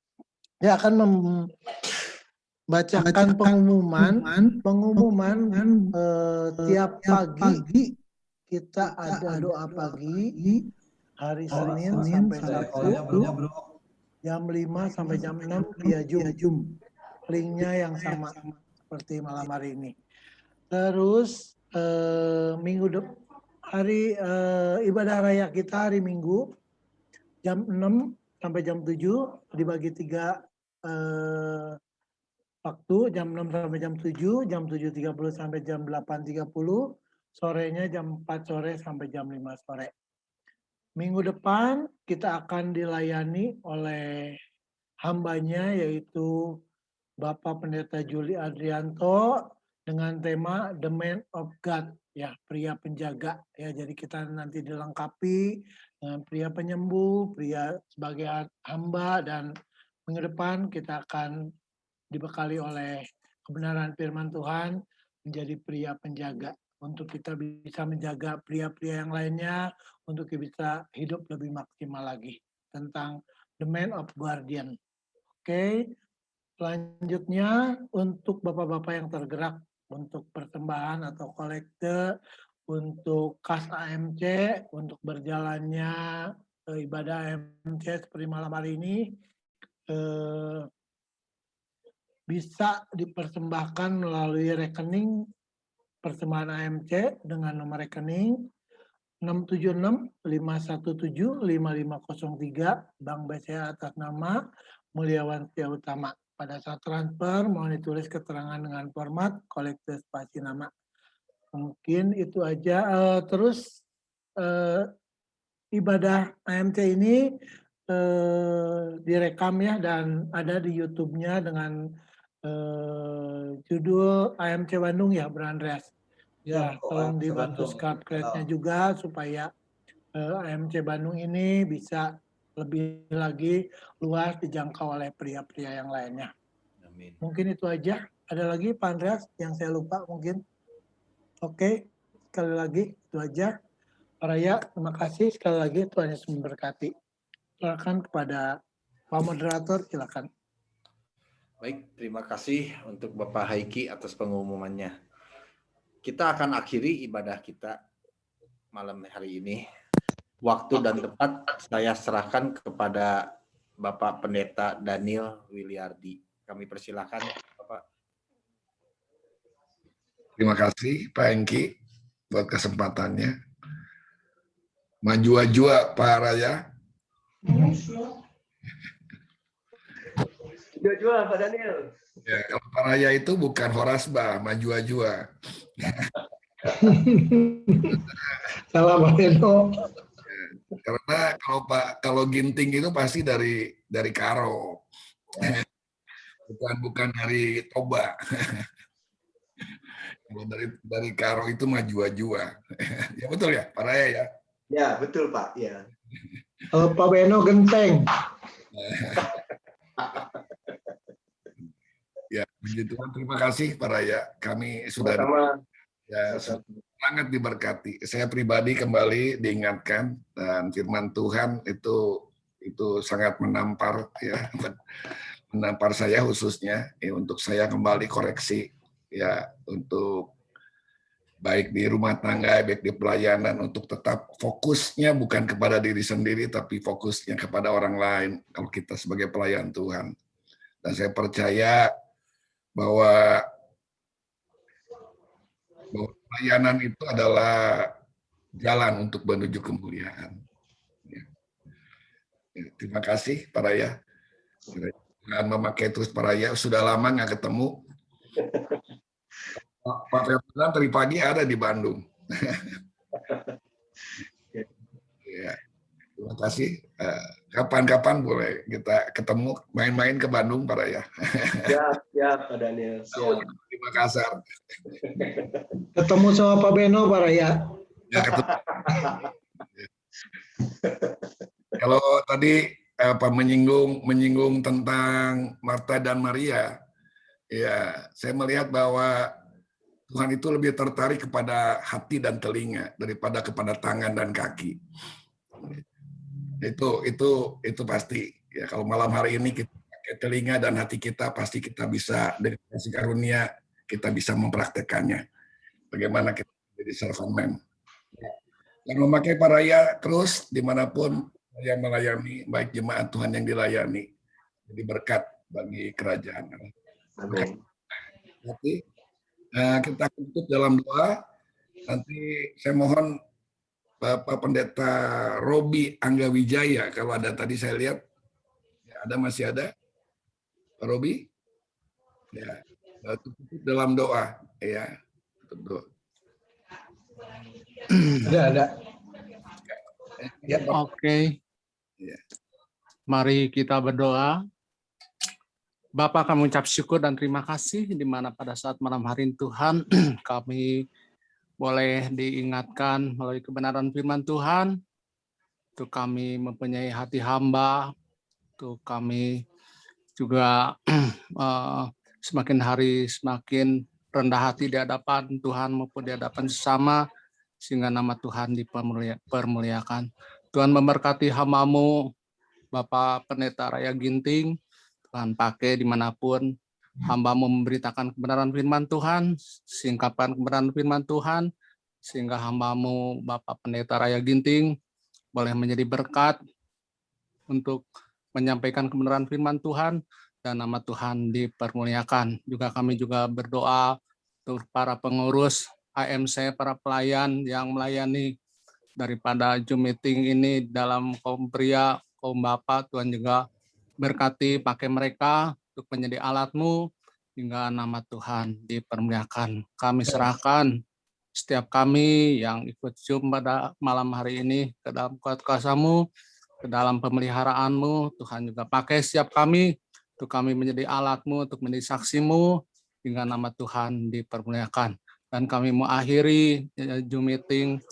Dia akan bacakan pengumuman tiap pagi kita ada doa pagi hari Senin sampai Sabtu jam 5 sampai jam 6 via Zoom. Linknya yang sama seperti malam hari ini. Terus hari ibadah raya kita hari Minggu jam 6 sampai jam 7 dibagi 3 waktu jam 6 sampai jam 7, jam 7.30 sampai jam 8.30, sorenya jam 4 sore sampai jam 5 sore. Minggu depan kita akan dilayani oleh hambanya yaitu Bapak Pendeta Juli Adrianto dengan tema The Man of God, ya, pria penjaga. Ya, jadi kita nanti dilengkapi dengan pria penyembuh, pria sebagai hamba, dan minggu depan kita akan dibekali oleh kebenaran firman Tuhan menjadi pria penjaga untuk kita bisa menjaga pria-pria yang lainnya untuk bisa hidup lebih maksimal lagi tentang the man of guardian. Oke, selanjutnya untuk bapak-bapak yang tergerak untuk persembahan atau kolekte untuk kas AMC untuk berjalannya ibadah AMC seperti malam hari ini bisa dipersembahkan melalui rekening persembahan AMC dengan nomor rekening 676-517-5503 Bank BCA atas nama Mulyawan Setia Utama. Pada saat transfer mohon ditulis keterangan dengan format kolektif spasi nama. Mungkin itu aja. Terus ibadah AMC ini direkam ya dan ada di YouTube-nya dengan judul AMC Bandung ya, Bro Andreas. Ya, tolong dibantu subscribe-nya juga supaya AMC Bandung ini bisa lebih lagi luas dijangkau oleh pria-pria yang lainnya. Amin. Mungkin itu aja. Ada lagi Pak Andreas yang saya lupa mungkin? Oke, sekali lagi itu aja. Pak Raya, terima kasih sekali lagi, Tuhan Yesus memberkati. Silakan kepada Pak Moderator, silakan. Baik, terima kasih untuk Bapak Haiki atas pengumumannya. Kita akan akhiri ibadah kita malam hari ini. Waktu dan tempat saya serahkan kepada Bapak Pendeta Daniel Wiliardi. Kami persilakan, Bapak. Terima kasih Pak Engki buat kesempatannya. Maju-jua Pak Raya. Jual Pak Daniel. Ya, kalau Pak Raya itu bukan Horasba, maju-jua. Salah Pak Beno. Karena kalau ginting itu pasti dari Karo. Bukan dari Toba. Kalau dari Karo itu maju-jua. Ya betul ya, Pak Raya ya. Ya, betul Pak. Ya. Kalau Pak Beno genteng. Ya, begitu. Terima kasih Pak Raya. Kami sudah sangat diberkati. Saya pribadi kembali diingatkan dan firman Tuhan itu sangat menampar ya, menampar saya khususnya ya, untuk saya kembali koreksi ya, untuk baik di rumah tangga, baik di pelayanan, untuk tetap fokusnya bukan kepada diri sendiri tapi fokusnya kepada orang lain kalau kita sebagai pelayan Tuhan. Dan saya percaya bahwa pelayanan itu adalah jalan untuk menuju kemuliaan. Ya. Terima kasih Pak Raya. Jangan memakai terus Pak Raya. Sudah lama nggak ketemu. Pak Ferdinand tadi pagi ada di Bandung. Ya. Terima kasih. Kapan-kapan boleh kita ketemu main-main ke Bandung Pak Raya. Siap Pak Daniel. Siap. Di Makassar. Ketemu sama Pak Beno, Pak Raya. Ya, ketemu. Kalau tadi menyinggung tentang Marta dan Maria, ya saya melihat bahwa Tuhan itu lebih tertarik kepada hati dan telinga daripada kepada tangan dan kaki. Itu pasti. Ya, kalau malam hari ini kita pakai telinga dan hati kita, pasti kita bisa dengan kasih karunia kita bisa mempraktekannya. Bagaimana kita menjadi servant man. Dan memakai Pak Raya terus dimanapun yang melayani, baik jemaat Tuhan yang dilayani, jadi berkat bagi kerajaan. Amin. Nanti kita tutup dalam doa. Nanti saya mohon Bapak Pendeta Robi Angga Wijaya, kalau ada tadi saya lihat, ya, masih ada Pak Robi, ya tutup dalam doa, ya. Tutup. Ada. Ya, Oke. Ya. Mari kita berdoa. Bapak, kami ucap syukur dan terima kasih di mana pada saat malam hari Tuhan kami boleh diingatkan melalui kebenaran firman Tuhan, untuk kami mempunyai hati hamba, untuk kami juga semakin hari semakin rendah hati di hadapan Tuhan maupun di hadapan sesama, sehingga nama Tuhan dipermuliakan. Tuhan memberkati hamba-Mu, Bapak Pendeta Raya Ginting, Tuhan pakai dimanapun hamba-Mu memberitakan kebenaran firman Tuhan, singkapkan kebenaran firman Tuhan, sehingga hamba-Mu Bapak Pendeta Raya Ginting boleh menjadi berkat untuk menyampaikan kebenaran firman Tuhan dan nama Tuhan dipermuliakan. Juga kami juga berdoa untuk para pengurus AMC, para pelayan yang melayani daripada Zoom meeting ini dalam kaum pria, kaum bapak, Tuhan juga berkati pakai mereka untuk menjadi alat-Mu hingga nama Tuhan dipermuliakan. Kami serahkan setiap kami yang ikut Zoom pada malam hari ini ke dalam kuasa-Mu, ke dalam pemeliharaan-Mu. Tuhan juga pakai setiap kami, untuk kami menjadi alat-Mu, untuk menjadi saksi-Mu, hingga nama Tuhan dipermuliakan. Dan kami mau akhiri Zoom meeting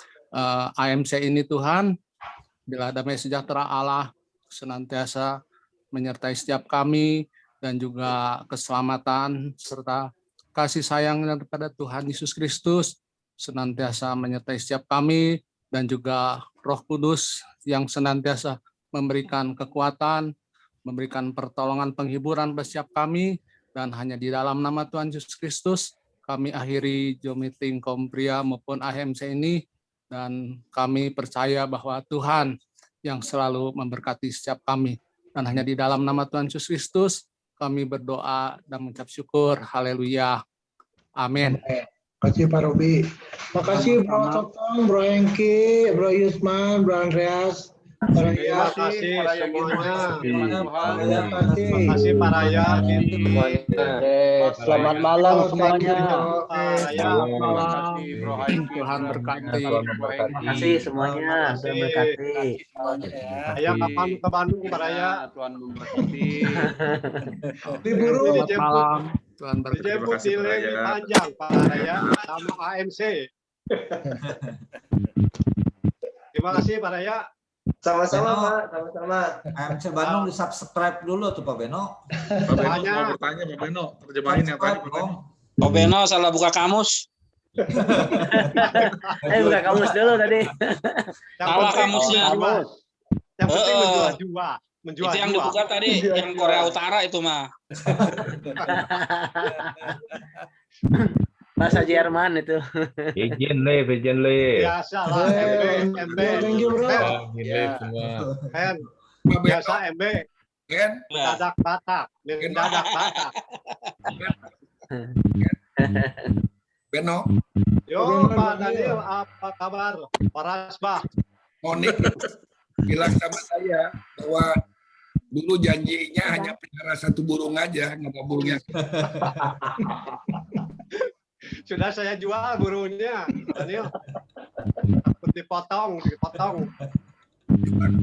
AMC ini Tuhan, bila damai sejahtera Allah senantiasa menyertai setiap kami, dan juga keselamatan serta kasih sayang daripada Tuhan Yesus Kristus senantiasa menyertai setiap kami, dan juga Roh Kudus yang senantiasa memberikan kekuatan, memberikan pertolongan penghiburan bagi setiap kami, dan hanya di dalam nama Tuhan Yesus Kristus kami akhiri Zoom meeting kaum pria maupun AMC ini, dan kami percaya bahwa Tuhan yang selalu memberkati setiap kami. Dan hanya di dalam nama Tuhan Yesus Kristus kami berdoa dan mengucap syukur. Haleluya. Amin. Makasih Pak Robi. Makasih Bro Totong, Bro Hengki, Bro Yusman, Bro Andreas. Terima kasih semuanya. Terima kasih. Terima kasih Pak Raya. Selamat malam semuanya. Tuhan berkati. Terima kasih semuanya. Tuhan berkati. Saya kapan ke Bandung Pak Raya? Tuhan memberkati. Diburu. Selamat malam. Tuhan berkati. Dijemput di Lewi Panjang Pak Raya sama AMC. Terima kasih Pak Raya. Sama-sama Pak, sama-sama. AMC Bandung di subscribe dulu tuh Pak Beno. Pak Beno mau bertanya, Pak Beno. Terjemahin yang tadi, Pak Beno. Pak Beno salah buka kamus. Buka kamus dulu tadi. Salah kamusnya. Yang penting menjual. Itu yang dibuka tadi, yang Korea Utara itu mah. Bahasa Jerman itu. Izin le. Biasa lah, MB. Thank you Bro. Ken, biasa MB. Ken, Mendadak Batak. Beno, Yo Pak Daniel, apa kabar? Paras Pak. Monik bilang sama saya bahwa dulu janjinya hanya pelihara satu burung aja, nggak mau burungnya. Sudah saya jual burungnya, Daniel. Dipotong. Di mana?